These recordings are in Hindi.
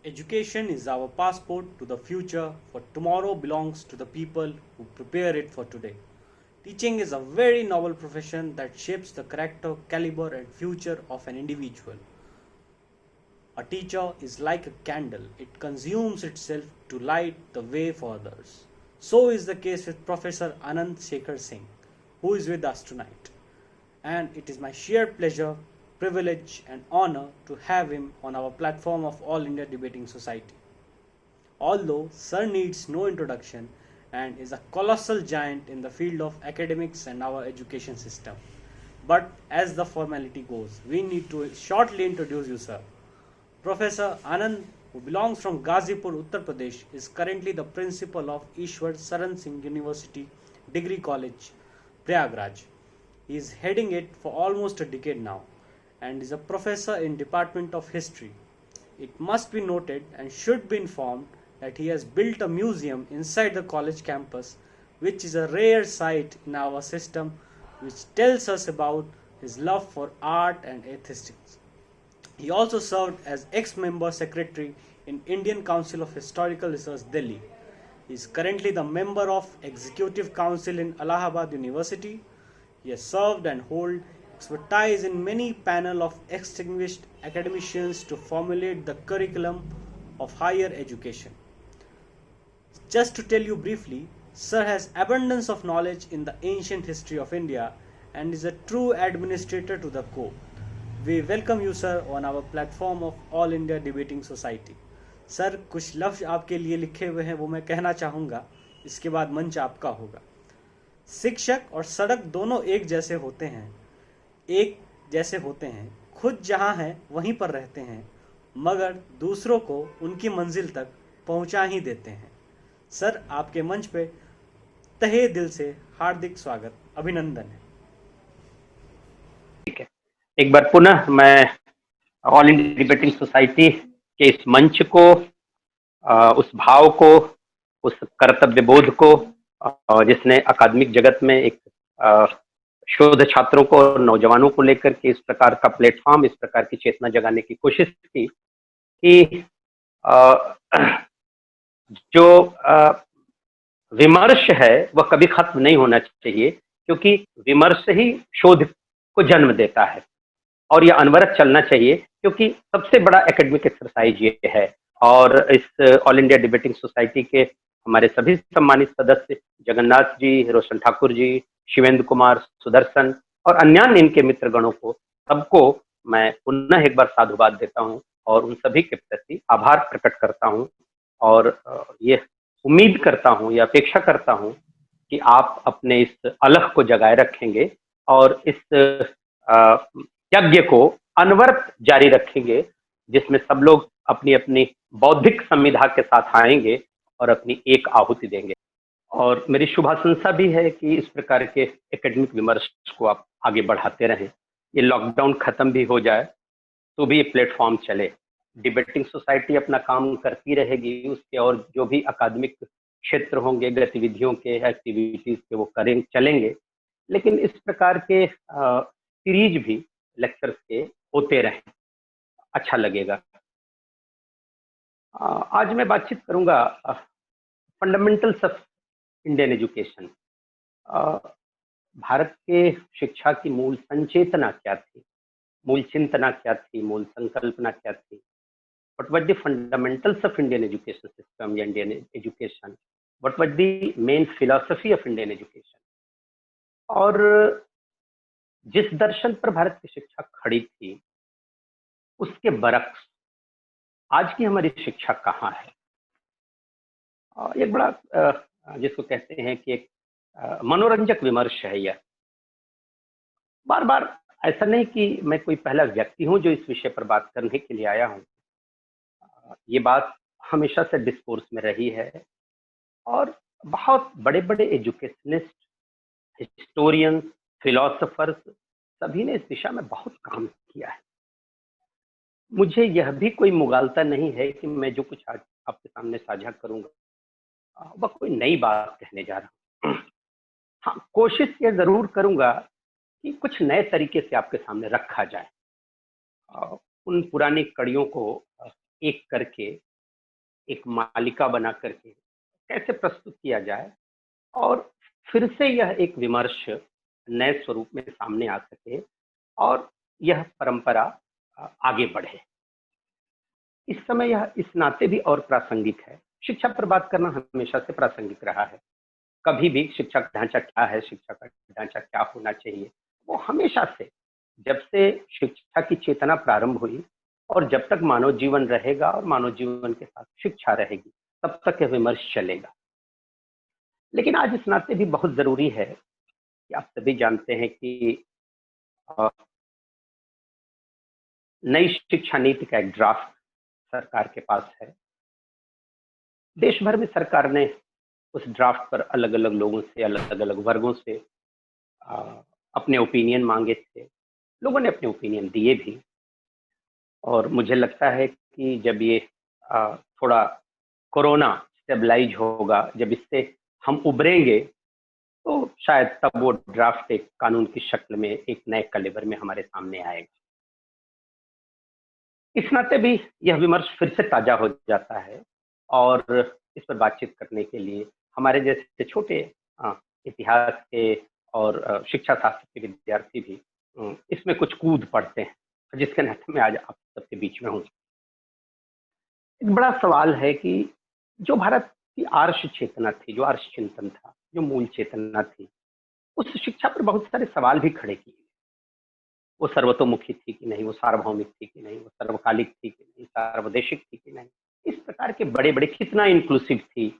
Education is our passport to the future, for tomorrow belongs to the people who prepare it for today. Teaching is a very noble profession that shapes the character, caliber, and future of an individual. A teacher is like a candle, it consumes itself to light the way for others. So is the case with Professor Anand Shekhar Singh, who is with us tonight. And it is my sheer pleasure, privilege, and honor to have him on our platform of All India Debating Society. Although Sir needs no introduction and is a colossal giant in the field of academics and our education system. But as the formality goes, we need to shortly introduce you, sir. Professor Anand, who belongs from Ghazipur, Uttar Pradesh, is currently the principal of Ishwar Saran Singh University Degree College, Prayagraj. He is heading it for almost a decade now and is a professor in Department of History. It must be noted and should be informed that he has built a museum inside the college campus, which is a rare sight in our system, which tells us about his love for art and aesthetics. He also served as ex-member secretary in Indian Council of Historical Research, Delhi. He is currently the member of Executive Council in Allahabad University. He has served and hold expertise in many panel of distinguished academicians to formulate the curriculum of higher education. Just to tell you briefly, Sir has abundance of knowledge in the ancient history of India and is a true administrator to the core. We welcome you, sir, on our platform of All India Debating Society. Sir, कुछ लफ्ज आपके लिए लिखे हुए हैं, वो मैं कहना चाहूँगा, इसके बाद मंच आपका होगा। शिक्षक और सड़क दोनों एक जैसे होते हैं, खुद जहाँ हैं वहीं पर रहते हैं, मगर दूसरों को उनकी मंजिल तक पहुँचा ही देते हैं। सर, आपके मंच पे तहे दिल से हार्दिक स्वागत, अभिनंदन है। ठीक है, एक बार पुनः मैं ऑल इंडिया डिबेटिंग सोसाइटी के इस मंच को, उस भाव को, उस कर्तव्य बोध को, जिसने अकादमिक जगत में एक शोध छात्रों को और नौजवानों को लेकर के इस प्रकार का प्लेटफॉर्म, इस प्रकार की चेतना जगाने की कोशिश की कि जो विमर्श है वह कभी खत्म नहीं होना चाहिए, क्योंकि विमर्श ही शोध को जन्म देता है और यह अनवरत चलना चाहिए, क्योंकि सबसे बड़ा एकेडमिक एक्सरसाइज ये है। और इस ऑल इंडिया डिबेटिंग सोसाइटी के हमारे सभी सम्मानित सदस्य जगन्नाथ जी, रोशन ठाकुर जी, शिवेंद्र कुमार, सुदर्शन और अन्य इनके मित्रगणों को, सबको मैं पुनः एक बार साधुवाद देता हूं और उन सभी के प्रति आभार प्रकट करता हूं और ये उम्मीद करता हूं या अपेक्षा करता हूं कि आप अपने इस अलख को जगाए रखेंगे और इस यज्ञ को अनवरत जारी रखेंगे, जिसमें सब लोग अपनी अपनी बौद्धिक संविधा के साथ आएंगे और अपनी एक आहुति देंगे। और मेरी शुभाशंसा भी है कि इस प्रकार के एकेडमिक विमर्श को आप आगे बढ़ाते रहें। ये लॉकडाउन खत्म भी हो जाए तो भी ये प्लेटफॉर्म चले, डिबेटिंग सोसाइटी अपना काम करती रहेगी, उसके और जो भी अकादमिक क्षेत्र होंगे, गतिविधियों के, एक्टिविटीज के, वो चलेंगे, लेकिन इस प्रकार के सीरीज भी लेक्चर्स के होते रहें, अच्छा लगेगा। आज मैं बातचीत करूंगा fundamentals of Indian education. Bharat के शिक्षा की मूल संचेतना क्या थी, मूल चिंतना क्या थी, मूल संकल्पना क्या थी, what was the fundamentals of Indian education system या Indian education, what was the main philosophy of Indian education, और जिस दर्शन पर भारत की शिक्षा खड़ी थी उसके बरक्स आज की हमारी शिक्षा कहाँ है। एक बड़ा जिसको कहते हैं कि एक मनोरंजक विमर्श है यह। बार बार ऐसा नहीं कि मैं कोई पहला व्यक्ति हूं जो इस विषय पर बात करने के लिए आया हूं, ये बात हमेशा से डिस्कोर्स में रही है और बहुत बड़े बड़े एजुकेशनिस्ट, हिस्टोरियंस, फिलोसोफर्स सभी ने इस दिशा में बहुत काम किया है। मुझे यह भी कोई मुगालता नहीं है कि मैं जो कुछ आज आपके सामने साझा करूंगा वह कोई नई बात कहने जा रहा हूं। हाँ, कोशिश ये जरूर करूंगा कि कुछ नए तरीके से आपके सामने रखा जाए, उन पुरानी कड़ियों को एक करके एक मालिका बना करके कैसे प्रस्तुत किया जाए और फिर से यह एक विमर्श नए स्वरूप में सामने आ सके और यह परंपरा आगे बढ़े। इस समय यह इस नाते भी और प्रासंगिक है। शिक्षा पर बात करना हमेशा से प्रासंगिक रहा है। कभी भी शिक्षा का ढांचा क्या है, शिक्षा का ढांचा क्या होना चाहिए, वो हमेशा से, जब से शिक्षा की चेतना प्रारंभ हुई और जब तक मानव जीवन रहेगा और मानव जीवन के साथ शिक्षा रहेगी, तब तक यह विमर्श चलेगा। लेकिन आज इस नाते भी बहुत जरूरी है कि आप सभी जानते हैं कि अ, नई शिक्षा नीति का एक ड्राफ्ट सरकार के पास है। देश भर में सरकार ने उस ड्राफ्ट पर अलग अलग लोगों से, अलग अलग वर्गों से अ, अपने ओपिनियन मांगे थे। लोगों ने अपने ओपिनियन दिए भी और मुझे लगता है कि जब ये थोड़ा कोरोना स्टेबलाइज होगा, जब इससे हम उबरेंगे, तो शायद तब वो ड्राफ्ट एक कानून की शक्ल में एक नए कलेवर में हमारे सामने आएगा। इस नाते भी यह विमर्श फिर से ताजा हो जाता है और इस पर बातचीत करने के लिए हमारे जैसे छोटे इतिहास के और शिक्षा शास्त्र के विद्यार्थी भी इसमें कुछ कूद पड़ते हैं, जिसके नाते मैं आज आप सबके बीच में हूँ। एक बड़ा सवाल है कि जो भारत की आर्ष चेतना थी, जो आर्ष चिंतन था, जो मूल चेतना थी, उस शिक्षा पर बहुत सारे सवाल भी खड़े किए। वो सर्वतोमुखी थी कि नहीं, वो सार्वभौमिक थी कि नहीं, वो सर्वकालिक थी कि नहीं, सार्वदेशिक थी कि नहीं, इस प्रकार के बड़े बड़े, कितना इंक्लूसिव थी।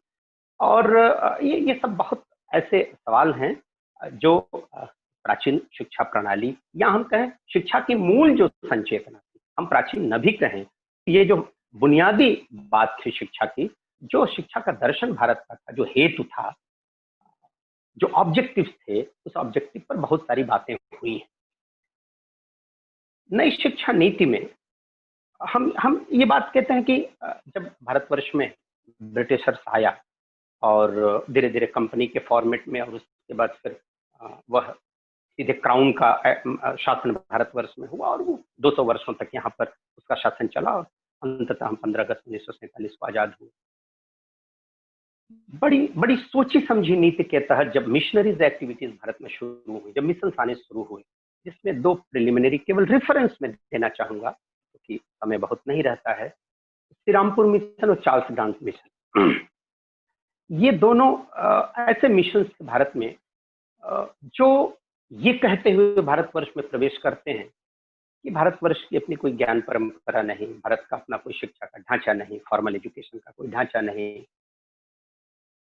और ये सब बहुत ऐसे सवाल हैं जो प्राचीन शिक्षा प्रणाली या हम कहें शिक्षा की मूल जो संचेतना थी, हम प्राचीन न भी कहें, ये जो बुनियादी बात थी शिक्षा की, जो शिक्षा का दर्शन भारत का था, जो हेतु था, जो ऑब्जेक्टिव थे, उस ऑब्जेक्टिव पर बहुत सारी बातें हुई हैं। नई शिक्षा नीति में हम ये बात कहते हैं कि जब भारतवर्ष में ब्रिटिशर्स आया और धीरे धीरे कंपनी के फॉर्मेट में और उसके बाद फिर वह सीधे क्राउन का शासन भारतवर्ष में हुआ और वो 200 वर्षों तक यहाँ पर उसका शासन चला और अंततः हम 15 अगस्त 1947 को आजाद हुए। बड़ी बड़ी सोची समझी नीति के तहत जब मिशनरीज एक्टिविटीज भारत में शुरू हुई, जब मिशन आने शुरू हुए, जिसमें दो प्रिलिमिनरी केवल रेफरेंस में देना चाहूंगा क्योंकि समय बहुत नहीं रहता है, श्रीरामपुर मिशन और चार्ल्स डांस मिशन। ये दोनों ऐसे मिशन थे भारत में जो ये कहते हुए भारतवर्ष में प्रवेश करते हैं कि भारतवर्ष की अपनी कोई ज्ञान परंपरा नहीं, भारत का अपना कोई शिक्षा का ढांचा नहीं, फॉर्मल एजुकेशन का कोई ढांचा नहीं,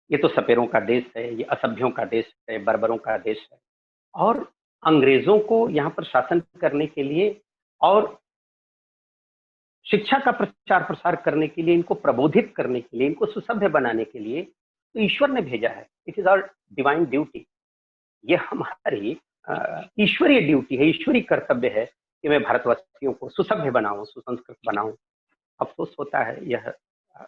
ये तो सपेरों का देश है, ये असभ्यों का देश है, बर्बरों का देश है। और अंग्रेजों को यहाँ पर शासन करने के लिए और शिक्षा का प्रचार प्रसार करने के लिए, इनको प्रबोधित करने के लिए, इनको सुसभ्य बनाने के लिए तो ईश्वर ने भेजा है। It is our divine duty. ये हमारी ईश्वरीय ड्यूटी है, ईश्वरीय कर्तव्य है कि मैं भारतवासियों को सुसभ्य बनाऊं, सुसंस्कृत बनाऊं। अफसोस होता है यह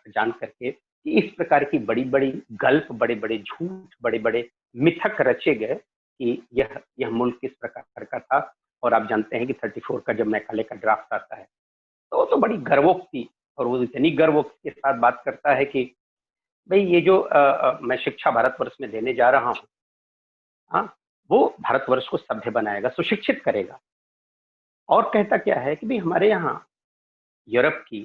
जान करके कि इस प्रकार की बड़ी बड़ी गल्प, बड़े बड़े झूठ, बड़े बड़े मिथक रचे गए कि यह मुल्क किस प्रकार का था। और आप जानते हैं कि 34 का जब मैकाले का ड्राफ्ट आता है तो वो तो बड़ी गर्वोक्ति, और वो इतनी गर्वोक्ति के साथ बात करता है कि भाई ये जो मैं शिक्षा भारतवर्ष में देने जा रहा हूँ, हाँ, वो भारतवर्ष को सभ्य बनाएगा, सुशिक्षित करेगा। और कहता क्या है कि भाई हमारे यहाँ यूरोप की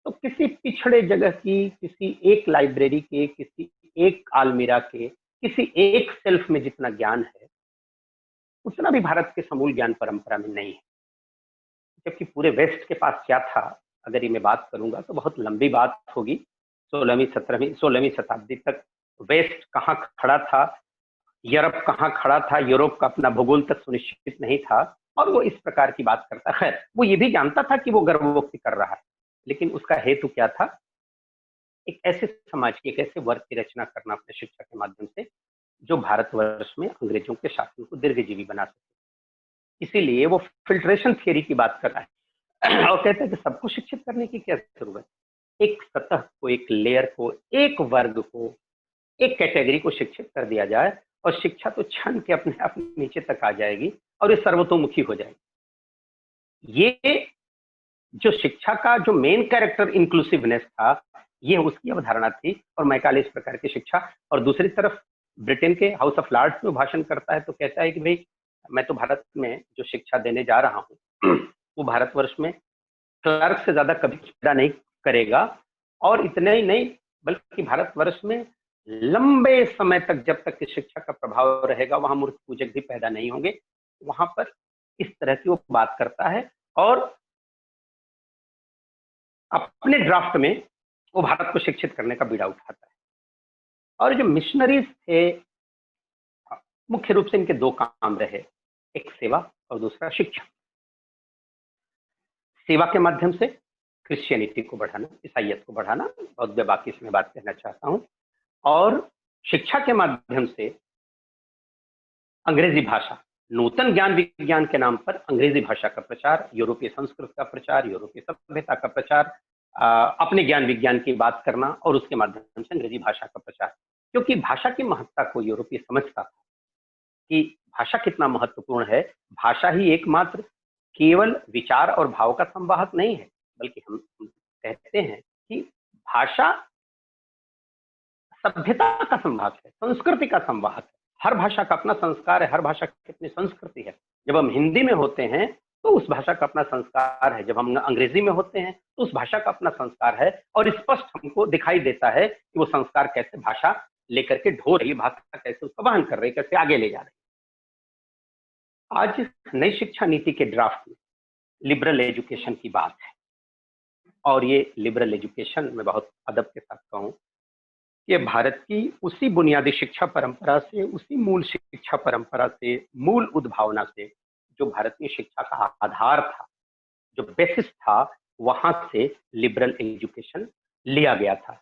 तो किसी पिछड़े जगह की, किसी एक लाइब्रेरी के, किसी एक आलमीरा के, किसी एक सेल्फ में जितना ज्ञान है उतना भी भारत के समूल ज्ञान परंपरा में नहीं है। जबकि पूरे वेस्ट के पास क्या था, अगर ये मैं बात करूंगा तो बहुत लंबी बात होगी। 16वीं शताब्दी तक वेस्ट कहाँ खड़ा था, यूरोप कहाँ खड़ा था, यूरोप का अपना भूगोल तक सुनिश्चित नहीं था, और वो इस प्रकार की बात करता। खैर, वो ये भी जानता था कि वो गर्भवोक्ति कर रहा है, लेकिन उसका हेतु क्या था? एक ऐसे समाज की, एक ऐसे वर्ग की रचना करना अपने शिक्षा के माध्यम से जो भारतवर्ष में अंग्रेजों के शासन को दीर्घजीवी बना सके। इसीलिए वो फिल्ट्रेशन थियरी की बात कर रहा है और कहता है कि सबको शिक्षित करने की क्या जरूरत है, एक सतह को, एक लेयर को, एक वर्ग को, एक कैटेगरी को शिक्षित कर दिया जाए और शिक्षा तो क्षण के अपने आप नीचे तक आ जाएगी और ये सर्वतोमुखी हो जाएगी। ये जो शिक्षा का जो मेन कैरेक्टर इंक्लूसिवनेस था, ये उसकी अवधारणा थी और मैकाले इस प्रकार की शिक्षा। और दूसरी तरफ ब्रिटेन के हाउस ऑफ लॉर्ड्स में भाषण करता है तो कहता है कि भाई मैं तो भारत में जो शिक्षा देने जा रहा हूँ वो भारतवर्ष में क्लर्क से ज्यादा कभी पैदा नहीं करेगा, और इतने ही नहीं बल्कि भारतवर्ष में लंबे समय तक जब तक इस शिक्षा का प्रभाव रहेगा वहां मूर्ख पूजक भी पैदा नहीं होंगे। वहां पर इस तरह की वो बात करता है और अपने ड्राफ्ट में वो भारत को शिक्षित करने का बीड़ा उठाता है। और जो मिशनरीज थे मुख्य रूप से इनके दो काम रहे, एक सेवा और दूसरा शिक्षा। सेवा के माध्यम से क्रिश्चियनिटी को बढ़ाना, ईसाइयत को बढ़ाना, बहुत बाकी इसमें बात कहना चाहता हूं, और शिक्षा के माध्यम से अंग्रेजी भाषा, नूतन ज्ञान विज्ञान के नाम पर अंग्रेजी भाषा का प्रचार, यूरोपीय संस्कृत का प्रचार, यूरोपीय सभ्यता का प्रचार, अपने ज्ञान विज्ञान की बात करना और उसके माध्यम से अंग्रेजी भाषा का प्रचार। क्योंकि भाषा की महत्ता को यूरोपीय समझता था कि भाषा कितना महत्वपूर्ण है। भाषा ही एकमात्र केवल विचार और भाव का संवाहक नहीं है, बल्कि हम कहते हैं कि भाषा सभ्यता का संवाहक है, संस्कृति का संवाहक है। हर भाषा का अपना संस्कार है, हर भाषा की अपनी संस्कृति है। जब हम हिंदी में होते हैं तो उस भाषा का अपना संस्कार है, जब हम अंग्रेजी में होते हैं तो उस भाषा का अपना संस्कार है, और स्पष्ट हमको दिखाई देता है कि वो संस्कार कैसे भाषा लेकर के ढो रही है, भाषा कैसे उसका वहन कर रही है, कैसे आगे ले जा रही है। आज नई शिक्षा नीति के ड्राफ्ट में लिबरल एजुकेशन की बात है, और ये लिबरल एजुकेशन में बहुत अदब के साथ कहूं, ये भारत की उसी बुनियादी शिक्षा परंपरा से, उसी मूल शिक्षा परंपरा से, मूल उद्भावना से, जो भारतीय शिक्षा का आधार था, जो बेसिस था, वहां से लिबरल एजुकेशन लिया गया था।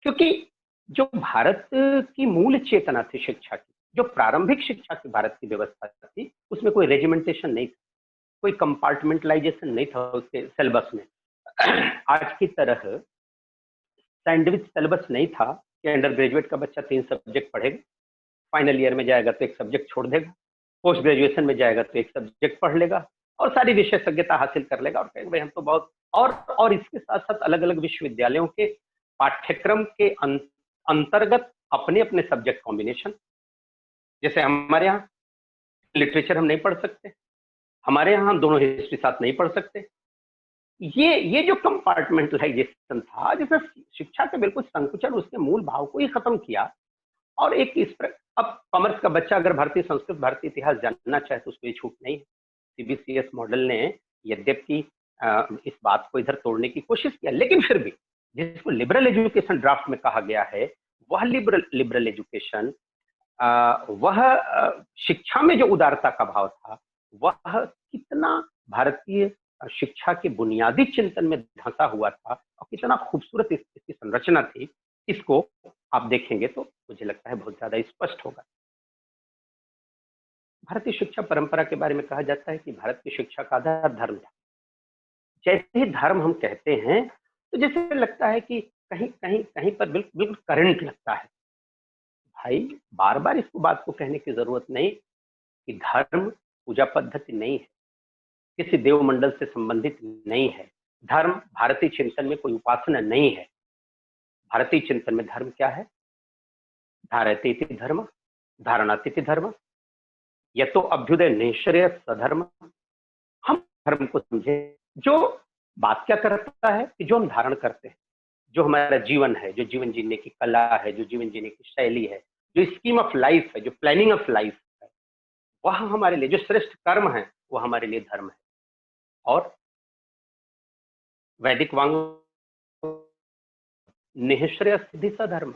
क्योंकि जो भारत की मूल चेतना थी शिक्षा की, जो प्रारंभिक शिक्षा की भारत की व्यवस्था थी, उसमें कोई रेजिमेंटेशन नहीं था, कोई कंपार्टमेंटलाइजेशन नहीं था उसके सिलेबस में। आज की तरह सैंडविच सिलेबस नहीं था कि अंडर ग्रेजुएट का बच्चा 3 सब्जेक्ट पढ़ेगा, फाइनल ईयर में जाएगा तो एक सब्जेक्ट छोड़ देगा, पोस्ट ग्रेजुएशन में जाएगा तो एक सब्जेक्ट पढ़ लेगा और सारी विशेषज्ञता हासिल कर लेगा और कहेगा भाई हम तो बहुत। और इसके साथ साथ अलग अलग विश्वविद्यालयों के पाठ्यक्रम के अंतर्गत अपने अपने सब्जेक्ट कॉम्बिनेशन। जैसे हमारे यहाँ लिटरेचर हम नहीं पढ़ सकते, हमारे यहाँ हम दोनों हिस्ट्री साथ नहीं पढ़ सकते। ये जो कंपार्टमेंटलाइजेशन था, जिसमें शिक्षा के बिल्कुल संकुचन, उसके मूल भाव को ही खत्म किया। और एक इस पर अब कॉमर्स का बच्चा अगर भारतीय संस्कृत, भारतीय इतिहास जानना चाहे तो उसको ये छूट नहीं है। सीबीसीएस मॉडल ने यद्यपि इस बात को इधर तोड़ने की कोशिश किया, लेकिन फिर भी जिसको लिबरल एजुकेशन ड्राफ्ट में कहा गया है, वह लिबरल एजुकेशन, वह शिक्षा में जो उदारता का भाव था, वह कितना भारतीय शिक्षा के बुनियादी चिंतन में धंसा हुआ था और कितना खूबसूरत इसकी संरचना थी, इसको आप देखेंगे तो मुझे लगता है बहुत ज्यादा स्पष्ट होगा। भारतीय शिक्षा परंपरा के बारे में कहा जाता है कि भारत की शिक्षा का आधार धर्म था। जैसे ही धर्म हम कहते हैं तो जैसे लगता है कि कहीं कहीं कहीं पर बिल्कुल करंट लगता है। भाई बार बार इसको बात को कहने की जरूरत नहीं कि धर्म पूजा पद्धति नहीं है, किसी देव मंडल से संबंधित नहीं है। धर्म भारतीय चिंतन में कोई उपासना नहीं है। भारतीय चिंतन में धर्म क्या है? धारयते इति धर्म, धारणाति इति धर्म, यतो अभ्युदय निःश्रेय सधर्म। हम धर्म को समझे, जो बात क्या करता है कि जो हम धारण करते हैं, जो हमारा जीवन है, जो जीवन जीने की कला है, जो जीवन जीने की शैली है, जो स्कीम ऑफ लाइफ है, जो प्लानिंग ऑफ लाइफ है, वह हमारे लिए जो श्रेष्ठ कर्म है, वह हमारे लिए धर्म है। और वैदिक वांग निःश्रेय सिद्धि सधर्म,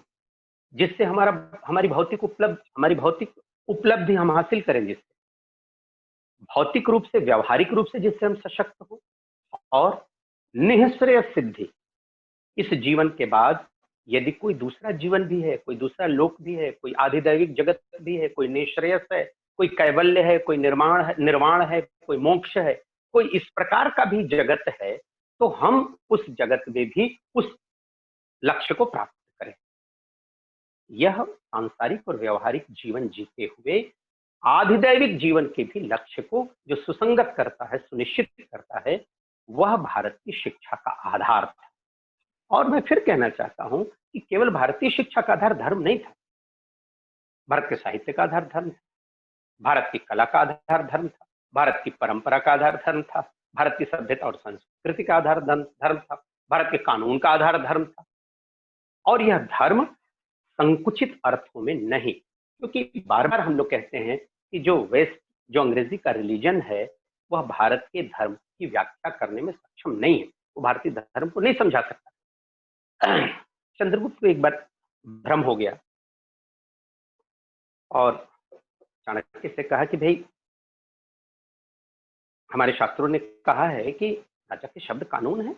जिससे हमारी भौतिक उपलब्धि हम हासिल करें, जिससे भौतिक रूप से, व्यावहारिक रूप से जिससे हम सशक्त हो, और निःश्रेय सिद्धि, इस जीवन के बाद यदि कोई दूसरा जीवन भी है, कोई दूसरा लोक भी है, कोई आधिदैविक जगत भी है, कोई निःश्रेयस है, कोई कैवल्य है, कोई निर्वाण है, कोई मोक्ष है, कोई इस प्रकार का भी जगत है, तो हम उस जगत में भी उस लक्ष्य को प्राप्त करें। यह सांसारिक और व्यवहारिक जीवन जीते हुए आधिदैविक जीवन के भी लक्ष्य को जो सुसंगत करता है, सुनिश्चित करता है, वह भारत की शिक्षा का आधार था। और मैं फिर कहना चाहता हूं कि केवल भारतीय शिक्षा का आधार धर्म नहीं था, भारत के साहित्य का आधार धर्म था, भारत की कला का आधार धर्म था, भारत की परंपरा का आधार धर्म था, भारत की सभ्यता और संस्कृति का आधार धर्म था, भारत के कानून का आधार धर्म था। और यह धर्म संकुचित अर्थों में नहीं, क्योंकि बार बार हम लोग कहते हैं कि जो वेस्ट, जो अंग्रेजी का रिलीजन है, वह भारत के धर्म की व्याख्या करने में सक्षम नहीं है, वो भारतीय धर्म को नहीं समझा सकता। चंद्रगुप्त को एक बार भ्रम हो गया और चाणक्य से कहा कि भाई, हमारे शास्त्रों ने कहा है कि राजा के शब्द कानून है,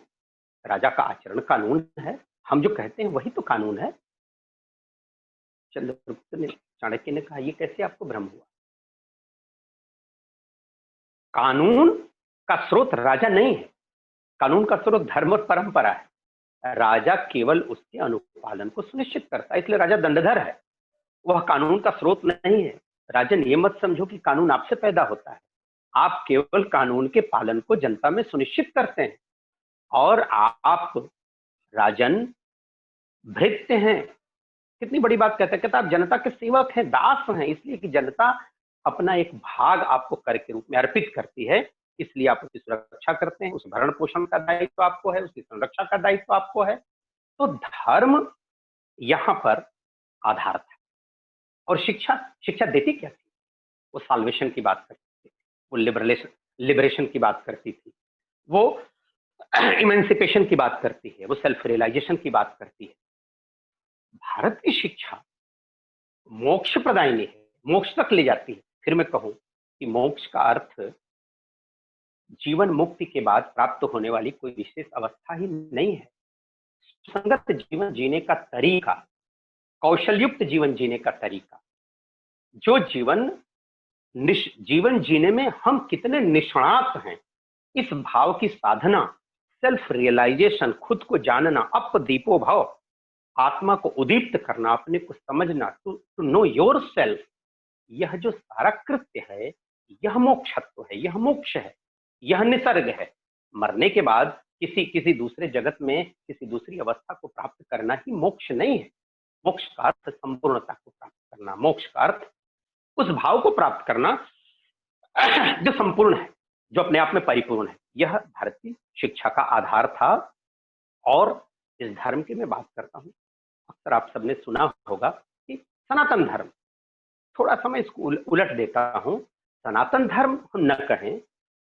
राजा का आचरण कानून है, हम जो कहते हैं वही तो कानून है। चंद्रगुप्त ने, चाणक्य ने कहा, ये कैसे आपको भ्रम हुआ? कानून का स्रोत राजा नहीं है, कानून का स्रोत धर्म और परंपरा है। राजा केवल उसके अनुपालन को सुनिश्चित करता है, इसलिए राजा दंडधर है, वह कानून का स्रोत नहीं है। राजन, ये मत समझो कि कानून आपसे पैदा होता है, आप केवल कानून के पालन को जनता में सुनिश्चित करते हैं। और आप राजन भृत्य हैं, कितनी बड़ी बात कहते हैं, कहता आप जनता के सेवक हैं, दास हैं, इसलिए कि जनता अपना एक भाग आपको कर के रूप में अर्पित करती है, इसलिए आप उसकी सुरक्षा करते हैं, उस भरण पोषण का दायित्व आपको है, उसकी संरक्षा का दायित्व आपको है। तो धर्म यहां पर आधार था। और शिक्षा, शिक्षा देती क्या थी? वो साल्वेशन की बात करती थी, वो लिबरेशन की बात करती थी, वो इमेंसिपेशन की बात करती है, वो सेल्फ रियलाइजेशन की बात करती है। भारत की शिक्षा मोक्ष प्रदायिनी है, मोक्ष तक ले जाती है। फिर मैं कहूं कि मोक्ष का अर्थ जीवन मुक्ति के बाद प्राप्त होने वाली कोई विशेष अवस्था ही नहीं है। संगत जीवन जीने का तरीका, कौशलयुक्त जीवन जीने का तरीका, जो जीवन जीने में हम कितने निष्णात हैं, इस भाव की साधना, सेल्फ रियलाइजेशन, खुद को जानना, अपदीपो भाव, आत्मा को उदीप्त करना, अपने को समझना, टू नो योर सेल्फ, यह जो सारा कृत्य है, यह मोक्षत्व है, यह मोक्ष है, यह निसर्ग है। मरने के बाद किसी दूसरे जगत में किसी दूसरी अवस्था को प्राप्त करना ही मोक्ष नहीं है। मोक्ष का अर्थ संपूर्णता को प्राप्त करना, मोक्ष का अर्थ उस भाव को प्राप्त करना जो संपूर्ण है, जो अपने आप में परिपूर्ण है। यह भारतीय शिक्षा का आधार था। और इस धर्म की मैं बात करता हूं, अक्सर आप सबने सुना होगा कि सनातन धर्म, थोड़ा सा मैं इसको उलट देता हूं, सनातन धर्म हम न कहें,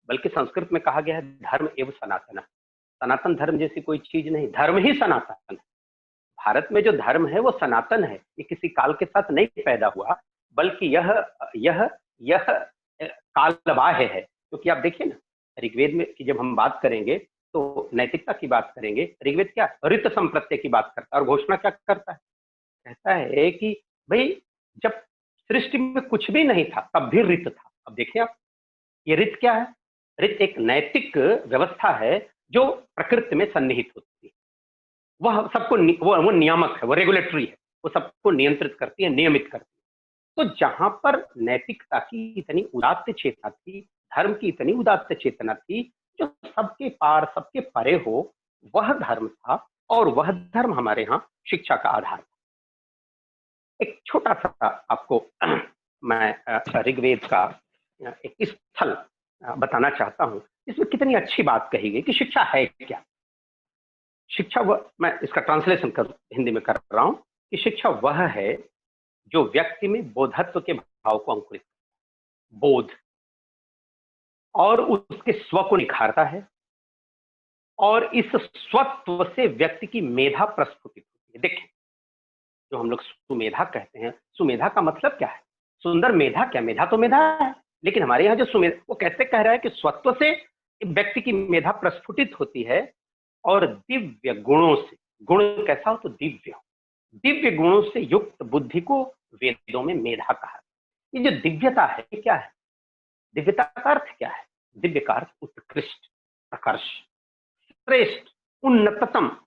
बल्कि संस्कृत में कहा गया है धर्म एवं सनातन। सनातन धर्म जैसी कोई चीज नहीं, धर्म ही सनातन है। भारत में जो धर्म है वो सनातन है, ये किसी काल के साथ नहीं पैदा हुआ, बल्कि यह कालबाह्य है। क्योंकि आप देखिए ना, ऋग्वेद में की जब हम बात करेंगे तो नैतिकता की बात करेंगे, ऋग्वेद क्या ऋत संप्रत्यय की बात करता है, और घोषणा क्या करता है? कहता है कि भाई, जब सृष्टि में कुछ भी नहीं था तब भी ऋत था। अब देखिए आप, ये ऋत क्या है? ऋत एक नैतिक व्यवस्था है जो प्रकृति में सन्निहित होती है। वह सबको वो नियामक है, वो रेगुलेटरी है, वो सबको नियंत्रित करती है, नियमित करती है। तो जहां पर नैतिकता की इतनी उदात्त चेतना थी, धर्म की इतनी उदात्त चेतना थी, जो सबके पार, सबके परे हो, वह धर्म था। और वह धर्म हमारे यहाँ शिक्षा का आधार था। एक छोटा सा आपको मैं ऋग्वेद का एक स्थल बताना चाहता हूं, इसमें कितनी अच्छी बात कही गई कि शिक्षा है क्या। शिक्षा वह, मैं इसका ट्रांसलेशन हिंदी में कर रहा हूं कि शिक्षा वह है जो व्यक्ति में बोधत्व के भाव को अंकुरित, बोध, और उसके स्व को निखारता है, और इस स्वत्व से व्यक्ति की मेधा प्रस्फुटित होती है। देखें, जो हम लोग सुमेधा कहते हैं, सुमेधा का मतलब क्या है? सुंदर मेधा क्या? मेधा तो मेधा है, लेकिन हमारे यहाँ जो सुमेधा, वो कैसे कह रहा है कि स्वत्व से व्यक्ति की मेधा प्रस्फुटित होती है, और दिव्य गुणों से, गुण कैसा हो तो दिव्य, दिव्य गुणों से युक्त बुद्धि को वेदों में मेधा कहा। ये जो दिव्यता है, ये क्या है? दिव्यता का अर्थ क्या है? दिव्य का अर्थ उत्कृष्ट, प्रकर्ष, श्रेष्ठ, उन्नततम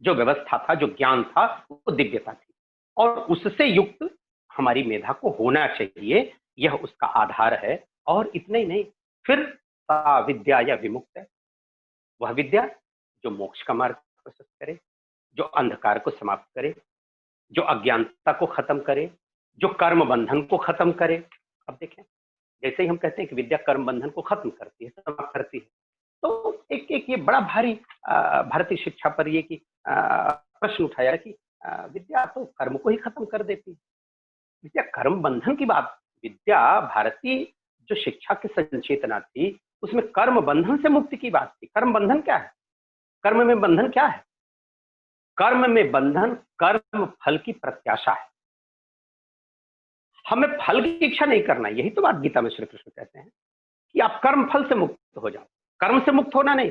जो व्यवस्था था, जो ज्ञान था, वो दिव्यता थी। और उससे युक्त हमारी मेधा को होना चाहिए, यह उसका आधार है। और इतना ही नहीं, फिर सा विद्या या विमुक्त है, वह विद्या जो मोक्ष का मार्ग प्रशस्त करे, जो अंधकार को समाप्त करे, जो अज्ञानता को खत्म करे, जो कर्म बंधन को खत्म करे। अब देखें, जैसे ही हम कहते हैं कि विद्या कर्म बंधन को खत्म करती है, समाप्त करती है, तो एक एक ये बड़ा भारी भारतीय शिक्षा पर ये कि प्रश्न उठाया कि विद्या तो कर्म को ही खत्म कर देती है। विद्या कर्म बंधन की बात, विद्या भारतीय जो शिक्षा की संचेतना थी उसमें कर्म बंधन से मुक्ति की बात थी। कर्म बंधन क्या है? कर्म में बंधन क्या है? कर्म में बंधन कर्म फल की प्रत्याशा है। हमें फल की इच्छा नहीं करना, यही तो बात गीता में श्री कृष्ण कहते हैं कि आप कर्म फल से मुक्त हो जाओ। कर्म से मुक्त होना नहीं,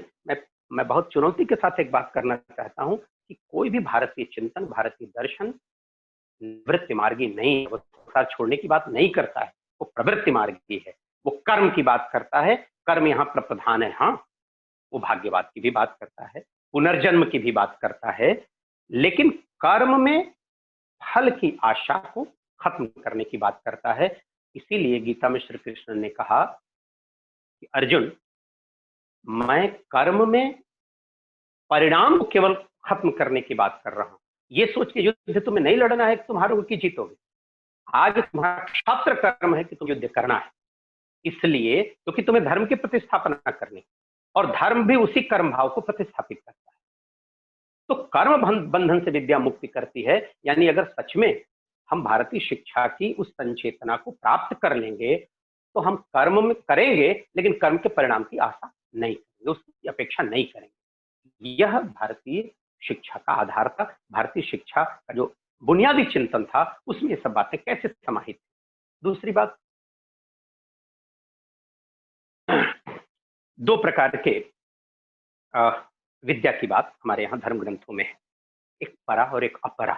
मैं बहुत चुनौती के साथ एक बात करना चाहता हूं कि कोई भी भारतीय चिंतन, भारतीय दर्शन निवृत्ति मार्गी नहीं है। वो संसार छोड़ने की बात नहीं करता है, वो प्रवृत्ति मार्गी है। वो कर्म की बात करता है, कर्म यहाँ पर प्रधान है। हाँ, वो भाग्यवाद की भी बात करता है, पुनर्जन्म की भी बात करता है, लेकिन कर्म में फल की आशा को खत्म करने की बात करता है। इसीलिए गीता में श्री कृष्ण ने कहा कि अर्जुन, मैं कर्म में परिणाम को केवल खत्म करने की बात कर रहा हूं। ये सोच के युद्ध तुम्हें नहीं लड़ना है कि तुम हारोगे कि जीतोगे। आज तुम्हारा छात्र कर्म है कि तुम युद्ध करना है, इसलिए क्योंकि तुम्हें धर्म की प्रतिस्थापना करनी, और धर्म भी उसी कर्म भाव को प्रतिस्थापित करता है। तो कर्म बंधन से विद्या मुक्ति करती है। यानी अगर सच में हम भारतीय शिक्षा की उस संचेतना को प्राप्त कर लेंगे तो हम कर्म में करेंगे, लेकिन कर्म के परिणाम की आशा नहीं करेंगे, उसकी अपेक्षा नहीं करेंगे। यह भारतीय शिक्षा का आधार था। भारतीय शिक्षा का जो बुनियादी चिंतन था उसमें ये सब बातें कैसे समाहित थी। दूसरी बात, दो प्रकार के विद्या की बात हमारे यहाँ धर्म ग्रंथों में है, एक परा और एक अपरा।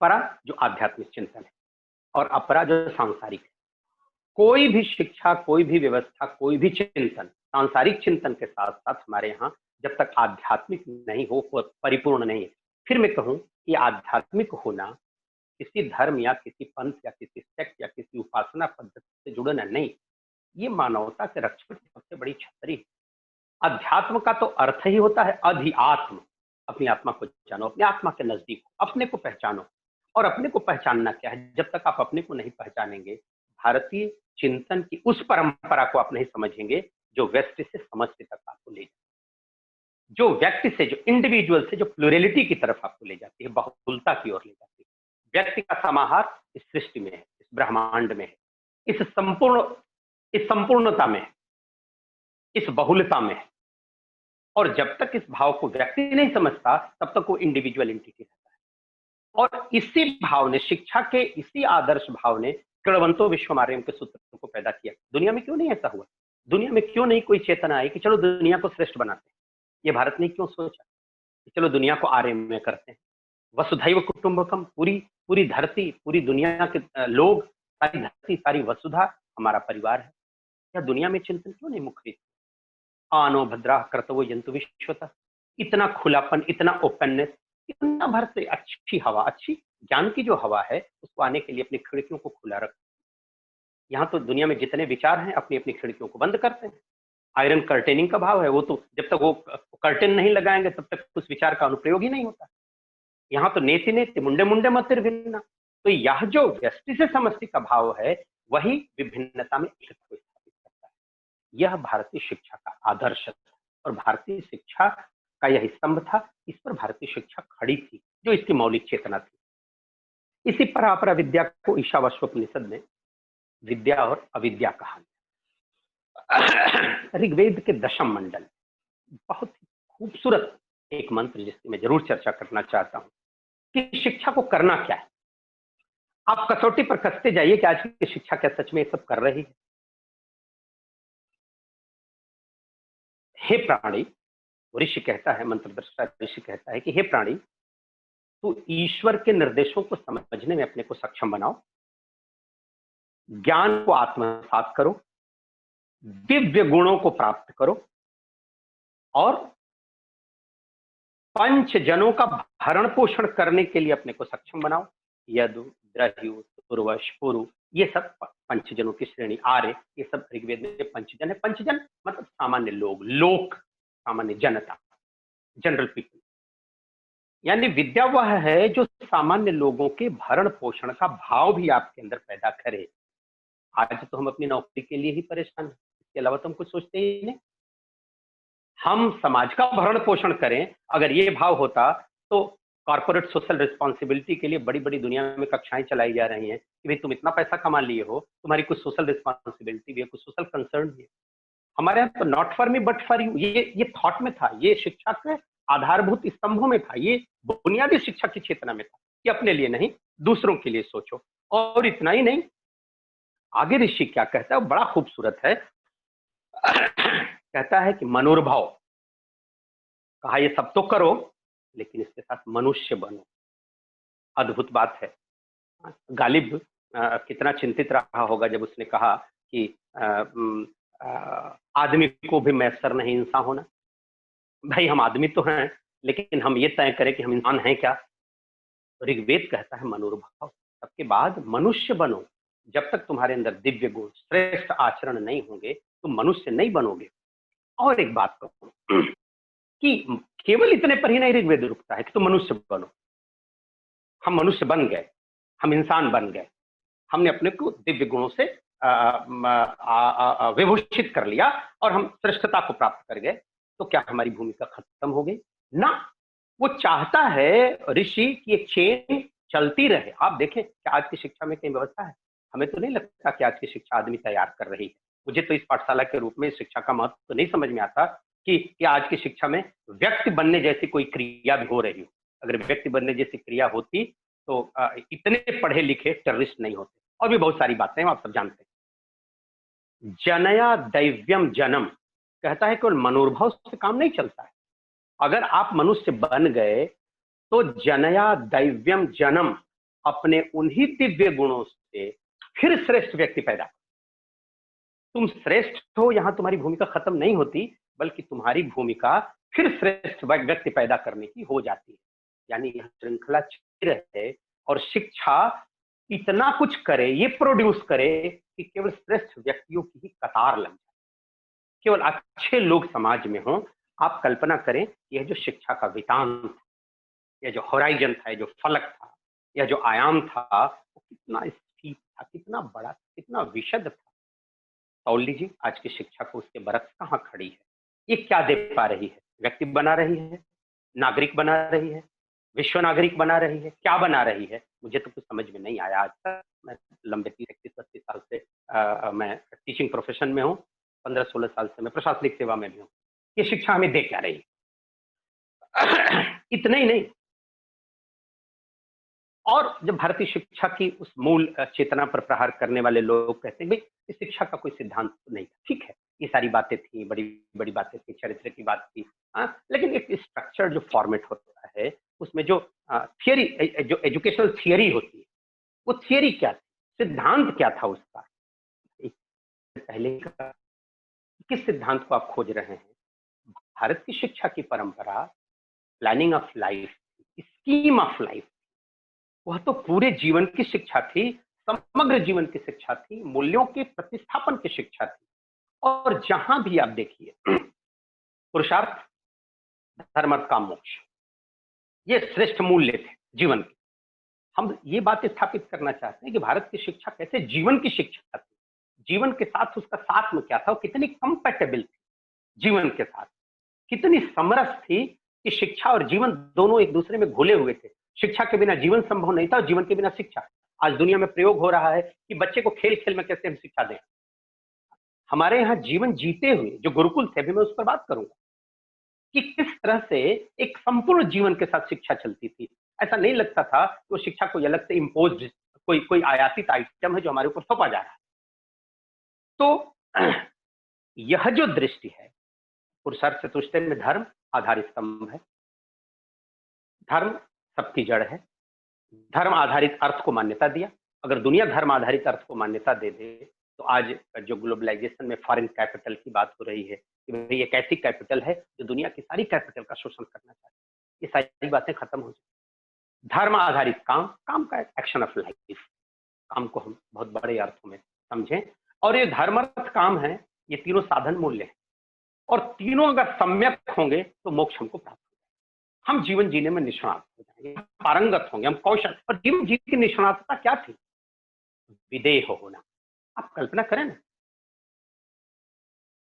परा जो आध्यात्मिक चिंतन है और अपरा जो सांसारिक है। कोई भी शिक्षा, कोई भी व्यवस्था, कोई भी चिंतन सांसारिक चिंतन के साथ साथ हमारे यहाँ जब तक आध्यात्मिक नहीं हो, परिपूर्ण नहीं है। फिर मैं कहूं कि आध्यात्मिक होना किसी धर्म या किसी पंथ या किसी सेक्ट या किसी उपासना पद्धति से जुड़ना नहीं, ये मानवता के रक्षण की सबसे बड़ी छतरी है। अध्यात्म का तो अर्थ ही होता है अधिआत्म, अपनी आत्मा को जानो, अपनी आत्मा के नजदीक हो, अपने को पहचानो। और अपने को पहचानना क्या है? जब तक आप अपने को नहीं पहचानेंगे, भारतीय चिंतन की उस परंपरा को आप नहीं समझेंगे जो व्यक्ति से समष्टि तक आपको ले जाती, जो व्यक्ति से, जो इंडिविजुअल से, जो प्लूरलिटी की तरफ आपको ले जाती है, बहुलता की ओर ले जाती है। व्यक्ति का समाहार इस सृष्टि में है, इस ब्रह्मांड में है, इस संपूर्णता में है, इस बहुलता में है। और जब तक इस भाव को व्यक्ति नहीं समझता तब तक वो इंडिविजुअल एंटिटी रहता है। और इसी भाव ने, शिक्षा के इसी आदर्श भाव ने कृणवंतो विश्वमार्यम के सूत्र को पैदा किया। दुनिया में क्यों नहीं ऐसा हुआ? दुनिया में क्यों नहीं कोई चेतना आई कि चलो दुनिया को श्रेष्ठ बनाते हैं? ये भारत ने क्यों सोचा कि चलो दुनिया को आर्य में करते हैं? वसुधैव कुटुंबकम, पूरी धरती, पूरी दुनिया के लोग, सारी धरती, सारी वसुधा हमारा परिवार है। या दुनिया में चिंतन क्यों नहीं मुखरित? आनो भद्रा कर्तव्य जंतु विश्वता, इतना खुलापन, इतना ओपननेस, इतना भरते, अच्छी हवा, अच्छी ज्ञान की जो हवा है उसको आने के लिए अपनी खिड़कियों को खुला रख। यहाँ तो दुनिया में जितने विचार हैं अपनी अपनी खिड़कियों को बंद करते हैं। आयरन कर्टेनिंग का भाव है, वो तो जब तक वो कर्टेन नहीं लगाएंगे तब तक उस विचार का अनुप्रयोग ही नहीं होता। यहाँ तो नेति नेति मुंडे मुंडे मतिर भिन्ना। तो यह जो व्यष्टि से समष्टि का भाव है वही विभिन्नता में एकता को स्थापित करता है। यह भारतीय शिक्षा का आदर्श था और भारतीय शिक्षा का यह स्तंभ था। इस पर भारतीय शिक्षा खड़ी थी, जो इसकी मौलिक चेतना थी। इसी परापरा विद्या को ईशावास्योपनिषद में विद्या और अविद्या कहा गया। ऋग्वेद के दशम मंडल, बहुत ही खूबसूरत एक मंत्र जिसकी मैं जरूर चर्चा करना चाहता हूं कि शिक्षा को करना क्या है। आप कसौटी पर कसते जाइए कि आज की शिक्षा क्या सच में ये सब कर रही है? हे प्राणी, ऋषि कहता है, मंत्रदृष्टा ऋषि कहता है कि हे प्राणी, तू ईश्वर के निर्देशों को समझने में अपने को सक्षम बनाओ, ज्ञान को आत्मसात करो, दिव्य गुणों को प्राप्त करो और पंच जनों का भरण पोषण करने के लिए अपने को सक्षम बनाओ। यदु, द्रह्यु, उर्वश, पुरु, ये सब पंचजनों की श्रेणी। आर्य, ये सब ऋग्वेद में पंचजन है। पंचजन मतलब सामान्य लोग, लोक, सामान्य जनता, जनरल पीपल। यानी विद्या वह है जो सामान्य लोगों के भरण पोषण का भाव भी आपके अंदर पैदा करे। आज तो हम अपनी नौकरी के लिए ही परेशान हैं, इसके अलावा तो हम कुछ सोचते ही नहीं। हम समाज का भरण पोषण करें, अगर ये भाव होता तो कॉर्पोरेट सोशल रिस्पॉन्सिबिलिटी के लिए बड़ी बड़ी दुनिया में कक्षाएं चलाई जा रही हैं कि भाई तुम इतना पैसा कमा लिए हो, तुम्हारी कुछ सोशल रिस्पॉन्सिबिलिटी भी है, कुछ सोशल कंसर्न भी है। हमारे यहाँ तो not for me but for you, ये थॉट में था, ये शिक्षा के आधारभूत स्तंभों में था, ये बुनियादी शिक्षा की चेतना में था कि अपने लिए नहीं दूसरों के लिए सोचो। और इतना ही नहीं, आगे ऋषि क्या कहता है, बड़ा खूबसूरत है। कहता है कि मनोर्भाव, कहा ये सब तो करो लेकिन इसके साथ मनुष्य बनो। अद्भुत बात है। गालिब कितना चिंतित रहा होगा जब उसने कहा कि आदमी को भी मैसर नहीं इंसान होना। भाई हम आदमी तो हैं, लेकिन हम ये तय करें कि हम इंसान हैं क्या। ऋग्वेद कहता है मनोर्भाव, सबके बाद मनुष्य बनो। जब तक तुम्हारे अंदर दिव्य गुण श्रेष्ठ आचरण नहीं होंगे तुम मनुष्य नहीं बनोगे। और एक बात कहूं कि केवल इतने पर ही नहीं ऋग्वेद रुकता है कि तुम मनुष्य बनो। हम मनुष्य बन गए, हम इंसान बन गए, हमने अपने को दिव्य गुणों से विभूषित कर लिया और हम श्रेष्ठता को प्राप्त कर गए, तो क्या हमारी भूमिका खत्म हो गई? ना, वो चाहता है ऋषि कि एक चेन चलती रहे। आप देखें कि आज की शिक्षा में कई व्यवस्था है, हमें तो नहीं लगता कि आज की शिक्षा आदमी तैयार कर रही है। मुझे तो इस पाठशाला के रूप में इस शिक्षा का महत्व तो नहीं समझ में आता कि आज की शिक्षा में व्यक्ति बनने जैसी कोई क्रिया भी हो रही हो। अगर व्यक्ति बनने जैसी क्रिया होती तो इतने पढ़े लिखे टेररिस्ट नहीं होते। और भी बहुत सारी बातें आप सब जानते हैं। जनया दैव्यम जन्म, कहता है केवल मनोर्भाव से काम नहीं चलता है। अगर आप मनुष्य बन गए तो जनया दैव्यम जन्म, अपने उन्हीं दिव्य गुणों से फिर श्रेष्ठ व्यक्ति पैदा। तुम श्रेष्ठ हो, यहां तुम्हारी भूमिका खत्म नहीं होती, बल्कि तुम्हारी भूमिका फिर श्रेष्ठ व्यक्ति पैदा करने की हो जाती है। यानी यह श्रृंखला चलती रहे और शिक्षा इतना कुछ करे, ये प्रोड्यूस करे कि केवल श्रेष्ठ व्यक्तियों की ही कतार लग जाए, केवल अच्छे लोग समाज में हों। आप कल्पना करें, यह जो शिक्षा का वितान, यह जो होराइजन था, जो फलक था, यह जो आयाम था, वो कितना स्टीप था, कितना बड़ा, कितना विशद था। तौल लीजिए आज की शिक्षा को उसके बरक्स कहाँ खड़ी है। ये क्या दे पा रही है? व्यक्ति बना रही है, नागरिक बना रही है, विश्व नागरिक बना रही है, क्या बना रही है? मुझे तो कुछ समझ में नहीं आया आज तक। मैं लंबे 30-31 साल से मैं टीचिंग प्रोफेशन में हूँ, 15-16 साल से मैं प्रशासनिक सेवा में भी हूँ। ये शिक्षा हमें दे क्या रही? इतना ही नहीं, और जब भारतीय शिक्षा की उस मूल चेतना पर प्रहार करने वाले लोग कहते हैं भाई इस शिक्षा का कोई सिद्धांत नहीं, ठीक है, ये सारी बातें थी, बड़ी बड़ी बातें थी, चरित्र की बात थी, लेकिन एक स्ट्रक्चर जो फॉर्मेट होता है उसमें जो थियरी, जो एजुकेशनल थियरी होती है, वो थियरी क्या थी, सिद्धांत क्या था उसका? पहले का किस सिद्धांत को आप खोज रहे हैं? भारत की शिक्षा की परंपरा planning of life, scheme of life, वह तो पूरे जीवन की शिक्षा थी, समग्र जीवन की शिक्षा थी, मूल्यों के प्रतिस्थापन की शिक्षा थी। और जहां भी आप देखिए पुरुषार्थ, धर्म, अर्थ, काम, मोक्ष, ये श्रेष्ठ मूल्य थे जीवन के। हम ये बात स्थापित करना चाहते हैं कि भारत की शिक्षा कैसे जीवन की शिक्षा थी, जीवन के साथ उसका साथ में क्या था, वो कितनी कंपैटिबल थी जीवन के साथ, कितनी समरस थी कि शिक्षा और जीवन दोनों एक दूसरे में घुले हुए थे। शिक्षा के बिना जीवन संभव नहीं था और जीवन के बिना शिक्षा। आज दुनिया में प्रयोग हो रहा है कि बच्चे को खेल खेल में कैसे हम शिक्षा दें। हमारे यहाँ जीवन जीते हुए जो गुरुकुल थे, अभी मैं उस पर बात करूंगा कि किस तरह से एक संपूर्ण जीवन के साथ शिक्षा चलती थी। ऐसा नहीं लगता था कि वो शिक्षा कोई अलग से इम्पोज, कोई आयातित आइटम है जो हमारे ऊपर थोपा जा रहा है। तो यह जो दृष्टि है, पुरुषार्थ चतुष्टय में धर्म आधारित स्तंभ है, धर्म सबकी जड़ है, धर्म आधारित अर्थ को मान्यता दिया। अगर दुनिया धर्म आधारित अर्थ को मान्यता दे दे तो आज जो ग्लोबलाइजेशन में फॉरेन कैपिटल की बात हो रही है कि भाई एक ऐसी कैपिटल है जो दुनिया की सारी कैपिटल का शोषण करना चाहती है, ये सारी बातें खत्म हो जाए। धर्म आधारित काम, काम का एक्शन ऑफ लाइफ, काम को हम बहुत बड़े अर्थों में समझें। और ये धर्म, अर्थ, काम है, ये तीनों साधन मूल्य हैं और तीनों अगर सम्यक होंगे तो मोक्ष हमको प्राप्त होगा। हम जीवन जीने में निष्णात हो जाएंगे, हम पारंगत होंगे, हम कौशल। और जीवन जीने की निष्णातता क्या थी? विदेह होना। आप कल्पना करें ना,